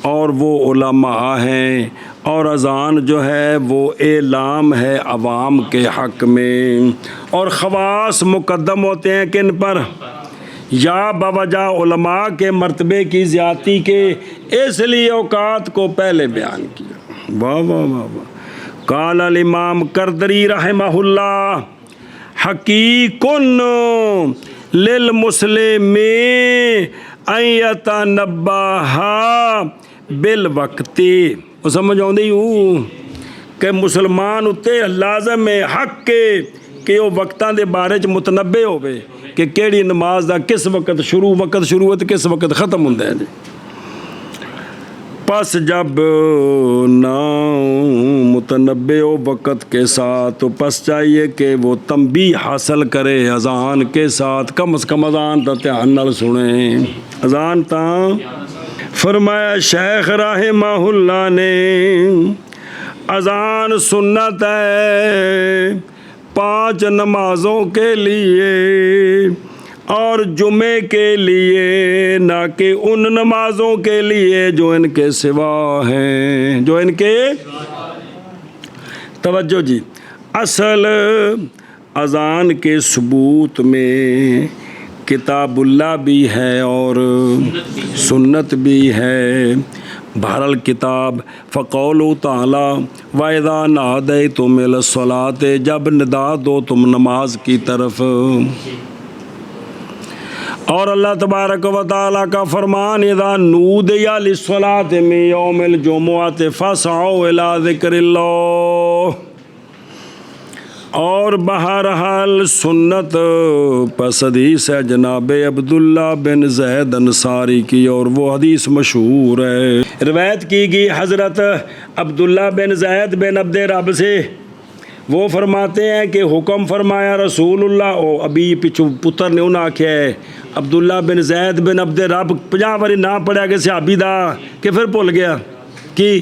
اور وہ علماء ہیں اور اذان جو ہے وہ اعلام ہے عوام کے حق میں اور خواص مقدم ہوتے ہیں کن پر یا بوجہ علماء کے مرتبے کی زیادتی کے اس لیے اوقات کو پہلے بیان کیا واہ واہ واہ واہ قال الامام کردری رحمہ اللہ حقیقن للمسلم ان یتنبہ بالوقت وہ سمجھ آؤں کہ مسلمان اتے لازم ہے حق کے کہ وہ وقتاں دے بارے چ متنبع ہوئے کہ کیڑی نماز دا کس وقت شروع ہے تو کس وقت ختم ہوندا ہے جی۔ پس جب نہ متنبع ہو وقت کے ساتھ تو پس چاہیے کہ وہ تنبیہ حاصل کرے اذان کے ساتھ، کم از کم اذان تا دھیان نال سنیں، اذان تا۔ فرمایا شیخ رحمہ اللہ نے اذان سنت ہے 5 نمازوں کے لیے اور جمعے کے لیے، نہ کہ ان نمازوں کے لیے جو ان کے سوا ہیں، جو ان کے توجہ جی۔ اصل اذان کے ثبوت میں کتاب اللہ بھی ہے اور سنت بھی ہے۔ بہرحال کتاب فقولوا تعالی وَإِذَا نَادَيْتُمْ إِلَى الصَّلَاةِ، جب ندا دو تم نماز کی طرف۔ اور اللہ تبارک و تعالیٰ کا فرمان اذا نودی للصلاة من یوم الجمعۃ فاسعوا الی ذکر اللہ۔ اور بہرحال سنت پس حدیث ہے جناب عبداللہ بن زید انصاری کی، اور وہ حدیث مشہور ہے، روایت کی گئی حضرت عبداللہ بن زید بن عبد رب سے۔ وہ فرماتے ہیں کہ حکم فرمایا رسول اللہ، ابھی پچھو پتر نے انہاں آکھیا ہے عبداللہ بن زید بن عبد رب 50 باری نہ پڑھیا کہ صحابی دا کہ پھر بھول گیا کی؟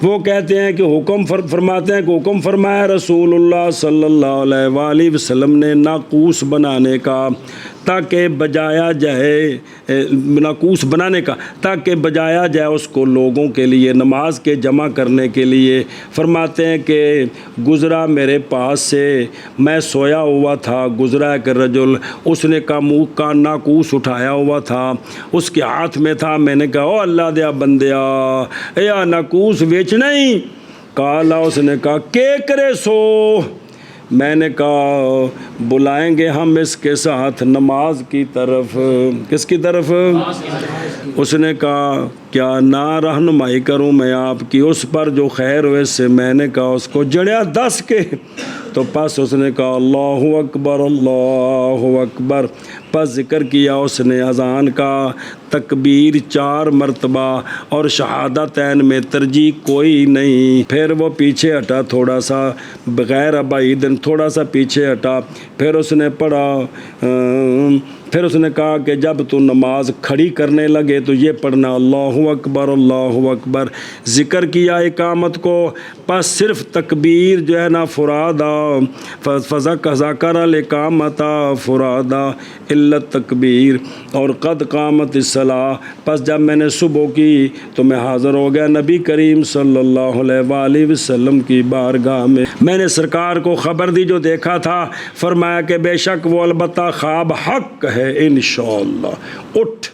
وہ کہتے ہیں کہ حکم فرماتے ہیں کہ حکم فرمایا رسول اللہ صلی اللہ علیہ وآلہ وسلم نے ناقوس بنانے کا تاکہ بجایا جائے، ناقوس بنانے کا تاکہ بجایا جائے اس کو لوگوں کے لیے نماز کے جمع کرنے کے لیے۔ فرماتے ہیں کہ گزرا میرے پاس سے، میں سویا ہوا تھا، گزرا ایک رجل، اس نے کا منہ کا ناقوس اٹھایا ہوا تھا، اس کے ہاتھ میں تھا۔ میں نے کہا او اللہ دیا بندیا یا ناقوس بیچنا ہی؟ کالا، اس نے کہا کہ کرے سو؟ میں نے کہا بلائیں گے ہم اس کے ساتھ نماز کی طرف۔ کس کی طرف؟ اس نے کہا کیا نہ رہنمائی کروں میں آپ کی اس پر جو خیر ہوئے سے؟ میں نے کہا اس کو جڑیا 10 کے۔ تو پس اس نے کہا اللہ اکبر اللہ اکبر، پس ذکر کیا اس نے اذان کا، تکبیر 4 مرتبہ، اور شہادتین میں ترجیح کوئی نہیں۔ پھر وہ پیچھے ہٹا تھوڑا سا، بغیر بعید تھوڑا سا پیچھے ہٹا، پھر اس نے پڑھا، پھر اس نے کہا کہ جب تو نماز کھڑی کرنے لگے تو یہ پڑھنا اللہ اکبر اللہ اکبر۔ ذکر کیا اقامت کو، پس صرف تکبیر جو ہے نا فرادا، ذکر الاقامت فرادا الا تکبیر، اور قد قامت الصلاۃ، پس جب میں نے صبح کی تو میں حاضر ہو گیا نبی کریم صلی اللہ علیہ وآلہ وسلم کی بارگاہ میں۔ میں نے سرکار کو خبر دی جو دیکھا تھا، فرمایا کہ بے شک وہ البتہ خواب حق ہے انشاءاللہ۔ اٹھ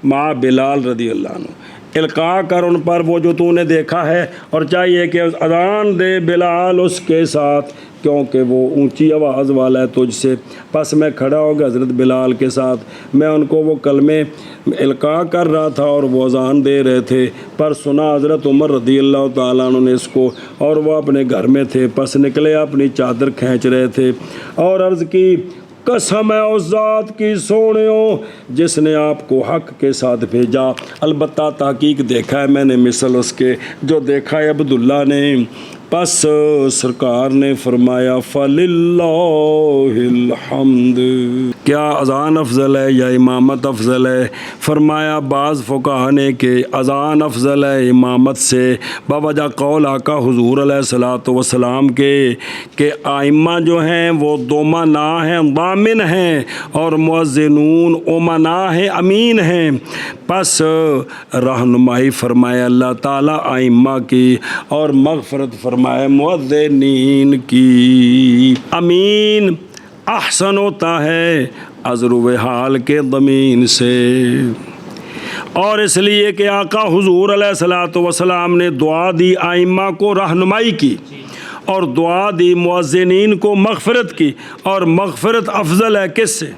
مع بلال رضی اللہ عنہ، القاء کر ان پر وہ جو تو نے دیکھا ہے، اور چاہیے کہ اذان دے بلال اس کے ساتھ، کیونکہ وہ اونچی آواز والا ہے تجھ سے۔ پس میں کھڑا ہو گیا حضرت بلال کے ساتھ، میں ان کو وہ کلمے القاء کر رہا تھا اور وہ اذان دے رہے تھے، پر سنا حضرت عمر رضی اللہ تعالیٰ عنہ نے اس کو، اور وہ اپنے گھر میں تھے، پس نکلے اپنی چادر کھینچ رہے تھے، اور عرض کی قسم ہے اس ذات کی سونےو جس نے آپ کو حق کے ساتھ بھیجا۔ البتہ تحقیق دیکھا ہے میں نے مثل اس کے جو دیکھا ہے عبداللہ نے۔ پس سرکار نے فرمایا فَلِلَّهِ الْحَمْدُ، کیا اذان افضل ہے یا امامت افضل ہے؟ فرمایا بعض فقہا نے کہ اذان افضل ہے امامت سے، بوجہ قول آقا حضور علیہ الصلوۃ والسلام کے کہ ائمہ جو ہیں وہ دومنا ہیں، ضامن ہیں، اور مؤذنون امنا ہیں، امین ہیں۔ پس رہنمائی فرمائے اللہ تعالیٰ ائمہ کی، اور مغفرت فرمائے مؤذنین کی۔ امین احسن ہوتا ہے عذر و حال کے ضمین سے، اور اس لیے کہ آقا حضور علیہ الصلوۃ والسلام نے دعا دی ائمہ کو رہنمائی کی، اور دعا دی مؤذنین کو مغفرت کی، اور مغفرت افضل ہے کس سے؟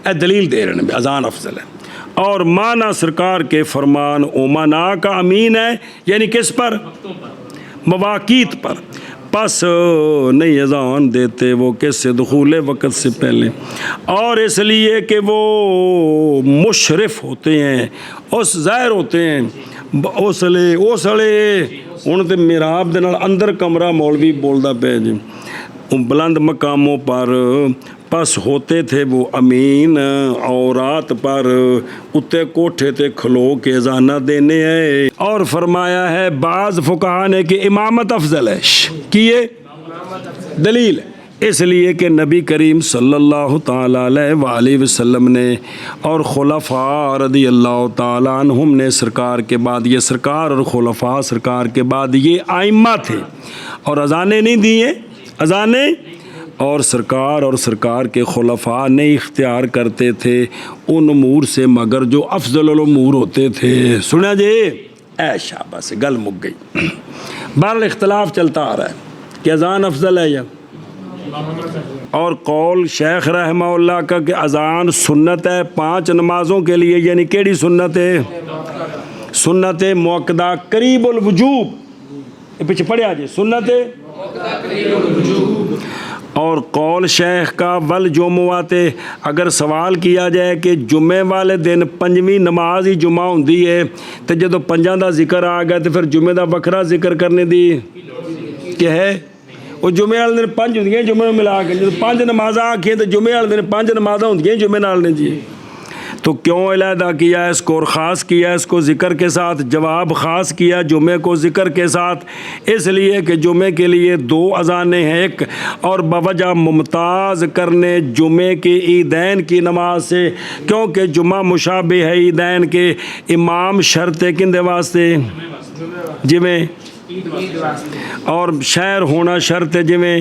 اے دلیل دے رہے ہیں اذان افضل ہے۔ اور مانا سرکار کے فرمان امنا کا امین ہے، یعنی کس پر؟ مواقیت پر۔ پس نہیں اذان دیتے وہ کس سے؟ دخول وقت سے پہلے، اور اس لیے کہ وہ مشرف ہوتے ہیں، اس ظاہر ہوتے ہیں، اوسلے ہن تے محراب دے نال اندر کمرہ مولوی بولدا پیا جی، بلند مقاموں پر پس ہوتے تھے وہ امین، عورات پر اتے کوٹھے تے کھلو کے اذانہ دینے ہیں۔ اور فرمایا ہے بعض فقہا نے کہ امامت افضل ہے، کیے دلیل اس لیے کہ نبی کریم صلی اللہ تعالیٰ علیہ وآلہ وسلم نے اور خلفاء رضی اللہ تعالیٰ عنہم نے سرکار کے بعد، یہ سرکار اور خلفاء سرکار کے بعد یہ آئمہ تھے، اور اذانیں نہیں دیے، اذانیں اور سرکار کے خلفاء نہیں اختیار کرتے تھے ان امور سے مگر جو افضل الامور ہوتے تھے۔ سنا جی، اے شاباش، گل مک گئی۔ بہرحال اختلاف چلتا آ رہا ہے کہ اذان افضل ہے یا، اور قول شیخ رحمہ اللہ کا کہ اذان سنت ہے 5 نمازوں کے لیے، یعنی کیڑی سنت ہے؟ سنت موقدہ قریب الوجوب، یہ پیچھے پڑھیا جی، سنت اور قول شیخ کا والجمعات، اگر سوال کیا جائے کہ جمعے والے دن 5ویں نماز ہی جمعہ ہوندی ہے تو جدو 5 دا ذکر آ گیا تو پھر جمعے دا وکھرا ذکر کرنے دی کہ ہے؟ وہ جمعے والے دن 5 ہوندیاں جمعے میں ملا کے، جب 5 نمازاں آکھیں تو جمعے والے دن 5 نمازاں ہوندیاں جمعے نال نے جی، تو کیوں علیحدہ کیا اس کو اور خاص کیا اس کو ذکر کے ساتھ؟ جواب خاص کیا جمعے کو ذکر کے ساتھ اس لیے کہ جمعے کے لیے 2 اذانیں ہیں، ایک اور بوجہ ممتاز کرنے جمعے کے عیدین کی نماز سے، کیونکہ جمعہ مشابہ ہے عیدین کے، امام شرط ہے کندے واسطے؟ جمعے، اور شہر ہونا شرط ہے جمعے،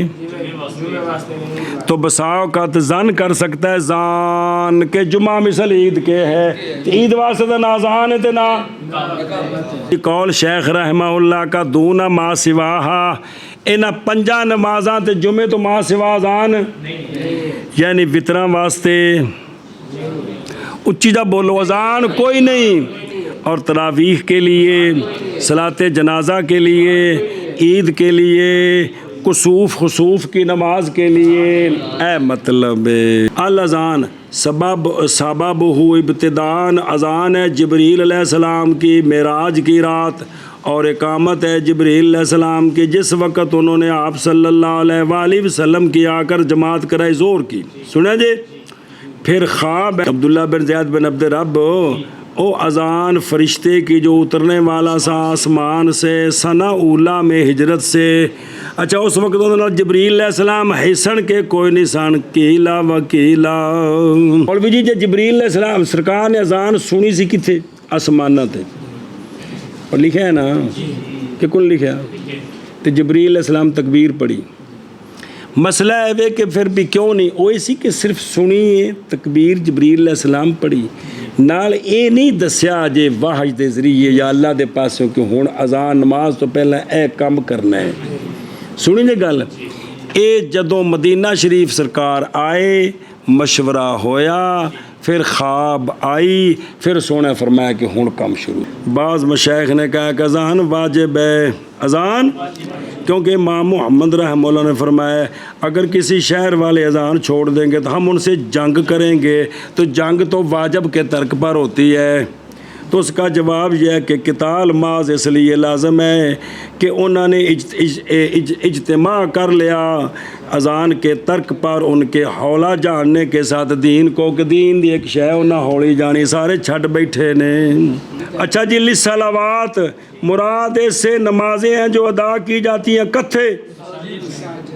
تو بسا اوقات زن کر سکتا ہے زان کہ جمعہ مثل عید کے ہے، عید واسطے تو نہ زان ہے تو نہ قول شیخ رحمہ اللہ کا دونا ما سواہا، انہاں 5 نمازاں تے جمعے تو ما سوا زان، یعنی وطراں واسطے اچھی جا بولو اذان کوئی نہیں، اور تراویح کے لیے، صلاۃ جنازہ کے لیے، عید کے لیے، کسوف خسوف کی نماز کے لیے، اے مطلب الاذان سبب ہو ابتدان اذان ہے جبریل علیہ السلام کی معراج کی رات، اور اقامت ہے جبریل علیہ السلام کی جس وقت انہوں نے آپ صلی اللہ علیہ وآلہ وسلم کی آ کر جماعت کرائی زور کی۔ سنا جی، پھر خواب عبداللہ بن زید بن عبد رب، او اذان فرشتے کی جو اترنے والا سا آسمان سے سنہ اولا میں ہجرت سے، اچھا اس وقت انہوں نے جبریل علیہ السلام حسن کے کوئی نشان کیلا وکیلا، مولوی جی جبریل علیہ السلام سرکار نے اذان سنی سی کتھے؟ آسمانہ تے، اور لکھا ہے نا کہ کون لکھا؟ تو جبریل علیہ السلام تکبیر پڑھی۔ مسئلہ ہے کہ پھر بھی کیوں نہیں وہ سی کہ صرف سنی تکبیر جبریل علیہ السلام پڑھی، نال اے نہیں دسیا جے واحج دے ذریعے یا اللہ دے پاسوں کہ ہن اذان نماز تو پہلے اے کام کرنا ہے۔ سنی جے گل، اے جدوں مدینہ شریف سرکار آئے مشورہ ہویا، پھر خواب آئی، پھر سونے فرمایا کہ ہن کام شروع۔ بعض مشائخ نے کہا کہ اذان واجب ہے، اذان کیونکہ امام محمد رحمہ اللہ نے فرمایا اگر کسی شہر والے اذان چھوڑ دیں گے تو ہم ان سے جنگ کریں گے، تو جنگ تو واجب کے ترک پر ہوتی ہے۔ تو اس کا جواب یہ ہے کہ قتال ماض اس لیے لازم ہے کہ انہوں نے اجتماع کر لیا اذان کے ترک پر، ان کے ہولا جاننے کے ساتھ دین کو، کہ دین دی ایک شے انہاں ہولی جانی، سارے چھٹ بیٹھے نے۔ اچھا جی، للصلوات مراد اس سے نمازیں ہیں جو ادا کی جاتی ہیں کتھے،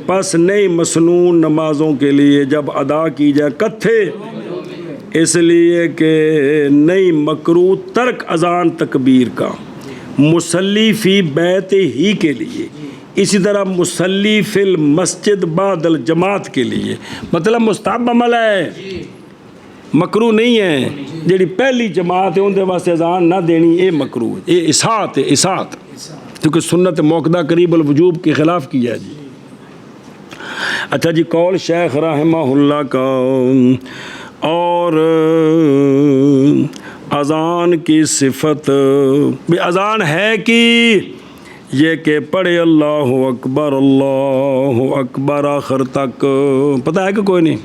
پس نہیں مسنون نمازوں کے لیے جب ادا کی جائے کتھے، اس لیے کہ نہیں مکروہ ترک اذان تکبیر کا مصلی فی بیت ہی کے لیے، اسی طرح مصلی فی المسجد بعد الجماعت کے لیے، مطلب مستحب عمل ہے، مکروہ نہیں ہے۔ جیڑی پہلی جماعت ہے ان دے واسطے اذان نہ دینی، اے مکروہ ہے، اے اساعت ہے، اساعت، کیونکہ سنت موقدہ قریب الوجوب کے خلاف کیا ہے جی۔ اچھا جی، قول شیخ رحمہ اللہ کا اور اذان کی صفت بھی اذان ہے کہ یہ کہ پڑھے اللہ اکبر آخر تک، پتہ ہے کہ کوئی نہیں؟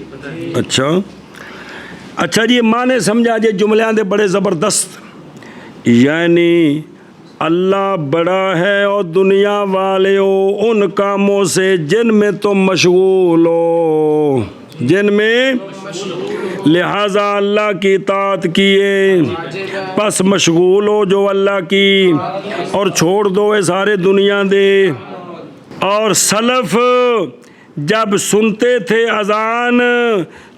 اچھا جی، معنی سمجھا جی جملیاں دے بڑے زبردست، یعنی اللہ بڑا ہے اور دنیا والے ہو ان کاموں سے جن میں تم مشغول ہو، جن میں لہذا اللہ کی اطاعت کیے، پس مشغول ہو جو اللہ کی، اور چھوڑ دو اے سارے دنیا دے۔ اور سلف جب سنتے تھے اذان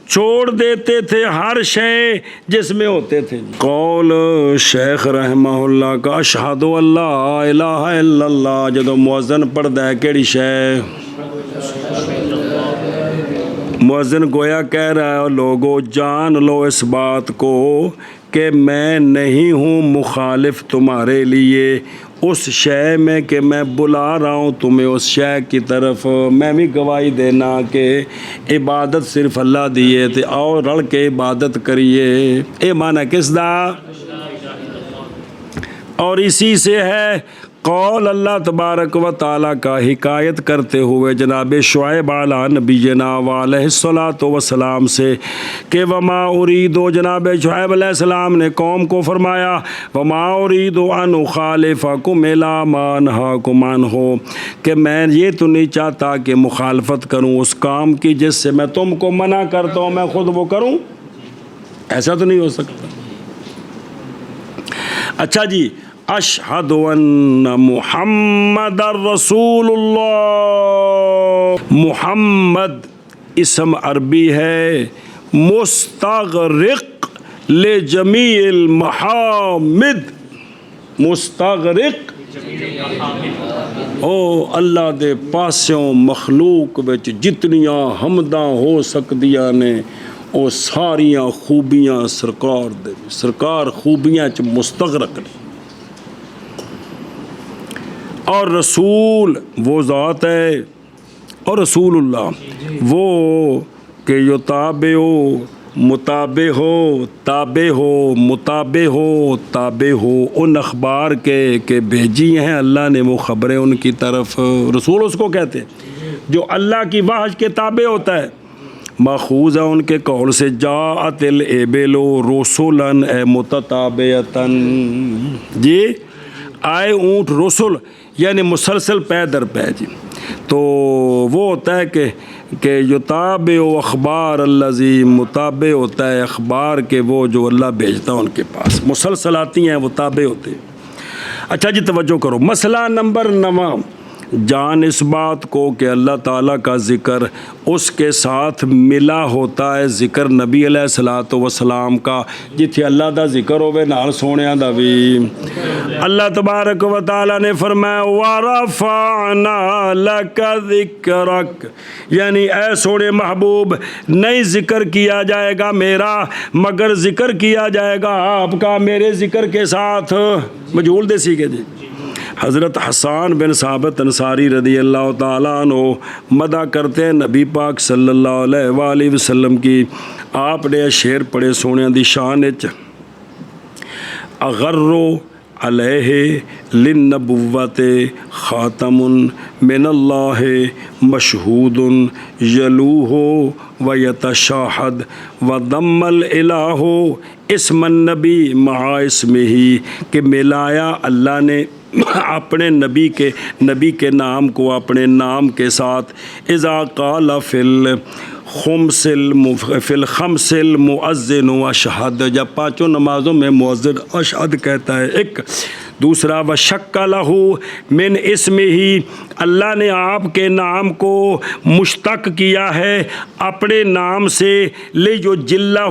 چھوڑ دیتے تھے ہر شے جس میں ہوتے تھے۔ قول شیخ رحمہ اللہ کا اشہد اللہ الہ الا اللہ، جدو مؤذن پڑھدا ہے کیڑی شے؟ مؤذن گویا کہہ رہا ہے لوگو جان لو اس بات کو کہ میں نہیں ہوں مخالف تمہارے لیے اس شے میں کہ میں بلا رہا ہوں تمہیں اس شے کی طرف، میں بھی گواہی دینا کہ عبادت صرف اللہ دیے تھے، آؤ رل کے عبادت کریے، اے معنی کس دا؟ اور اسی سے ہے قول اللہ تبارک و تعالیٰ کا حکایت کرتے ہوئے جناب شعیب علیہ نبینا علیہ الصلاۃ والسلام سے کہ وما ارید، جناب شعیب علیہ السلام نے قوم کو فرمایا وما ارید ان اخالفکم الی ما انہاکم عنہ، کہ میں یہ تو نہیں چاہتا کہ مخالفت کروں اس کام کی جس سے میں تم کو منع کرتا ہوں میں خود وہ کروں، ایسا تو نہیں ہو سکتا۔ اچھا جی، اشہد ان محمد رسول اللہ، محمد اسم عربی ہے مستغرق لجمیع المحامد، مستغرق او اللہ دے پاسوں مخلوق وچ جتنیاں حمداں ہو سکدیاں نے او ساریاں خوبیاں سرکار خوبیاں چ مستغرق نے۔ اور رسول وہ ذات ہے، اور رسول اللہ وہ کہ یتابع متابع ہو، تابع ہو، متابع ہو، تابع ہو ان اخبار کے کہ بھیجی ہیں اللہ نے وہ خبریں ان کی طرف، رسول اس کو کہتے ہیں جو اللہ کی وحی کے تابع ہوتا ہے۔ ماخوذ ہے ان کے قول سے جاءت الابل رسلا اے متتابعۃ، جی آئے اونٹ رسل یعنی مسلسل پے در پے جی، تو وہ ہوتا ہے کہ یتابع اخبار الذی، متابع ہوتا ہے اخبار کے وہ جو اللہ بھیجتا ہے ان کے پاس، مسلسل آتی ہیں وہ تابع ہوتے ہیں۔ اچھا جی توجہ کرو، مسئلہ نمبر 9، جان اس بات کو کہ اللہ تعالیٰ کا ذکر اس کے ساتھ ملا ہوتا ہے ذکر نبی علیہ الصلوۃ والسلام کا، جتھے اللہ دا ذکر ہوئے نال سونیاں دا بھی۔ اللہ تبارک و تعالیٰ نے فرمایا وَرَفَعْنَا لَكَ ذِكْرَكَ، یعنی اے سونے محبوب نہیں ذکر کیا جائے گا میرا مگر ذکر کیا جائے گا آپ کا میرے ذکر کے ساتھ، مجہول دے سیکھے جی۔ حضرت حسان بن ثابت انصاری رضی اللہ تعالیٰ عنہ مدح کرتے ہیں نبی پاک صلی اللہ علیہ وآلہ وسلم کی، آپ نے شعر پڑھے سونے دی شان وچ، اغرو علیہ للنبوت خاتم من اللہ مشہود یلوہ ویتشاہد وضم الالہ اسم النبی مع اسمہ، کہ ملایا اللہ نے اپنے نبی کے نام کو اپنے نام کے ساتھ، اذا قال فی الخمس المؤذن اشہد، جب پانچوں نمازوں میں مؤذن اشہد کہتا ہے ایک، دوسرا وشک لہ من اسمہ، اللہ نے آپ کے نام کو مشتق کیا ہے اپنے نام سے، لیجلہ،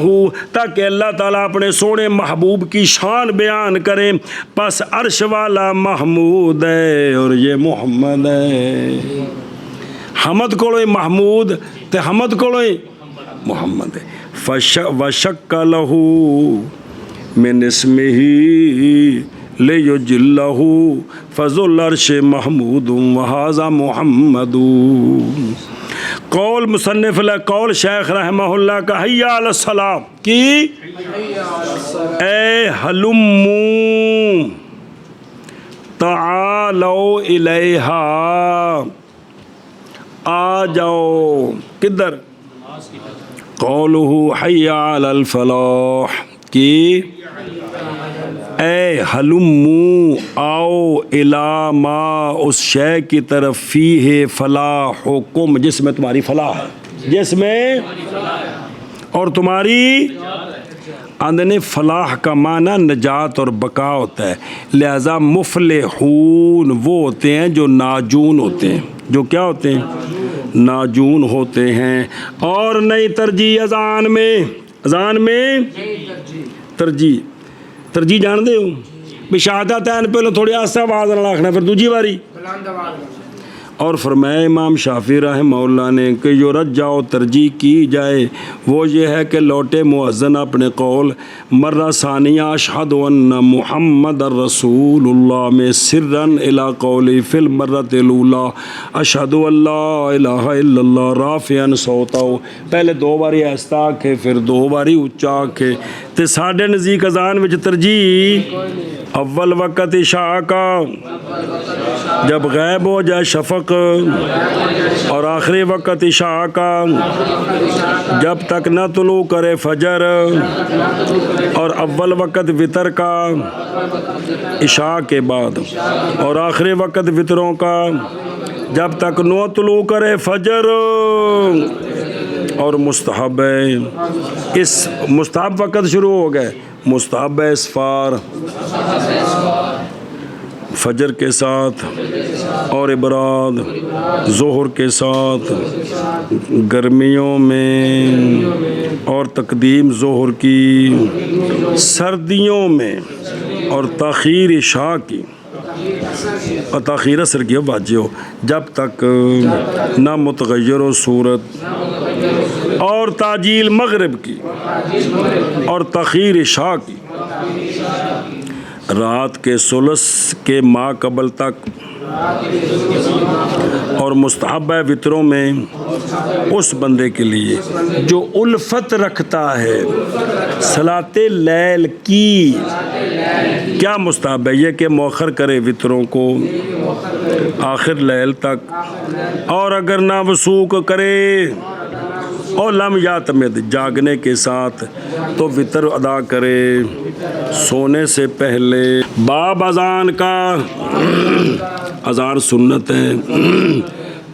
تاکہ اللہ تعالیٰ اپنے سونے محبوب کی شان بیان کرے، پس عرش والا محمود ہے اور یہ محمد ہے، حمد کوڑے محمود تے حمد کوڑے محمد ہے، وشک لہ من اسمہ لیجلہ فذو العرش محمود وہذا محمد، قول مصنف اللہ، قول شیخ رحمہ اللہ کا حیا علی الصلاۃ کی، اے ہلمو تعالوا الیہا، آ جاؤ کدھر، قولہ حیا علی الفلاح کی، اے ہلمو آؤ الی ما اس شے کی طرف فیہ فلاحکم جس میں تمہاری فلاح ہے، جس میں اور تمہاری آندنے فلاح کا معنی نجات اور بقا ہوتا ہے، لہذا مفلحون وہ ہوتے ہیں جو ناجون ہوتے ہیں، جو کیا ہوتے ہیں، ناجون ہوتے ہیں۔ اور نئی ترجیح اذان میں ترجیح جان دے ہو بشہادتین پہلے تھوڑی آسا آواز نہ رکھنا، پھر دوجی باری۔ اور فرمایا امام شافعی رحمہ اللہ نے کہ جو رجع و ترجیح کی جائے وہ یہ ہے کہ لوٹے مؤذن اپنے قول مرہ ثانیہ اشہد ان محمد الرسول اللہ میں سرن الی قولی فی المرۃ الاولی اشہد ان لا الہ الا اللہ رافعا صوتہ، پہلے دو باری آہستہ آکھے پھر دو باری اونچا آکھے۔ تے ساڈے نزدیک اذان وچ ترجیح اول وقت عشاء کا جب غائب ہو جائے شفق، اور آخری وقت عشاء کا جب تک نہ طلوع کرے فجر، اور اول وقت وطر کا عشاء کے بعد، اور آخری وقت وطروں کا جب تک نہ طلوع کرے فجر۔ اور مستحب ہے، اس مستحب وقت شروع ہو گئے، مستحب ہے اسفار فجر کے ساتھ، اور ابراد ظہر کے ساتھ گرمیوں میں، اور تقدیم ظہر کی سردیوں میں، اور تاخیر عشاء کی اور تاخیر عصر کی واجب ہو جب تک نہ متغیر و صورت، اور تاجیل مغرب کی اور تاخیر عشاء کی رات کے ثلث کے ما قبل تک، اور مستحب ہے وطروں میں اس بندے کے لیے جو الفت رکھتا ہے صلاۃ لیل کی، کیا مستحب ہے یہ کہ مؤخر کرے وطروں کو آخر لیل تک، اور اگر نہ وثوق کرے اور لم یعتمد جاگنے کے ساتھ تو وطر ادا کرے سونے سے پہلے۔ باب اذان کا، اذان سنت ہے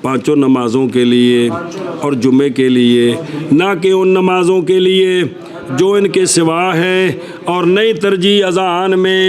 پانچوں نمازوں کے لیے اور جمعے کے لیے، نہ کہ ان نمازوں کے لیے جو ان کے سوا ہے، اور نئی ترجیح اذان میں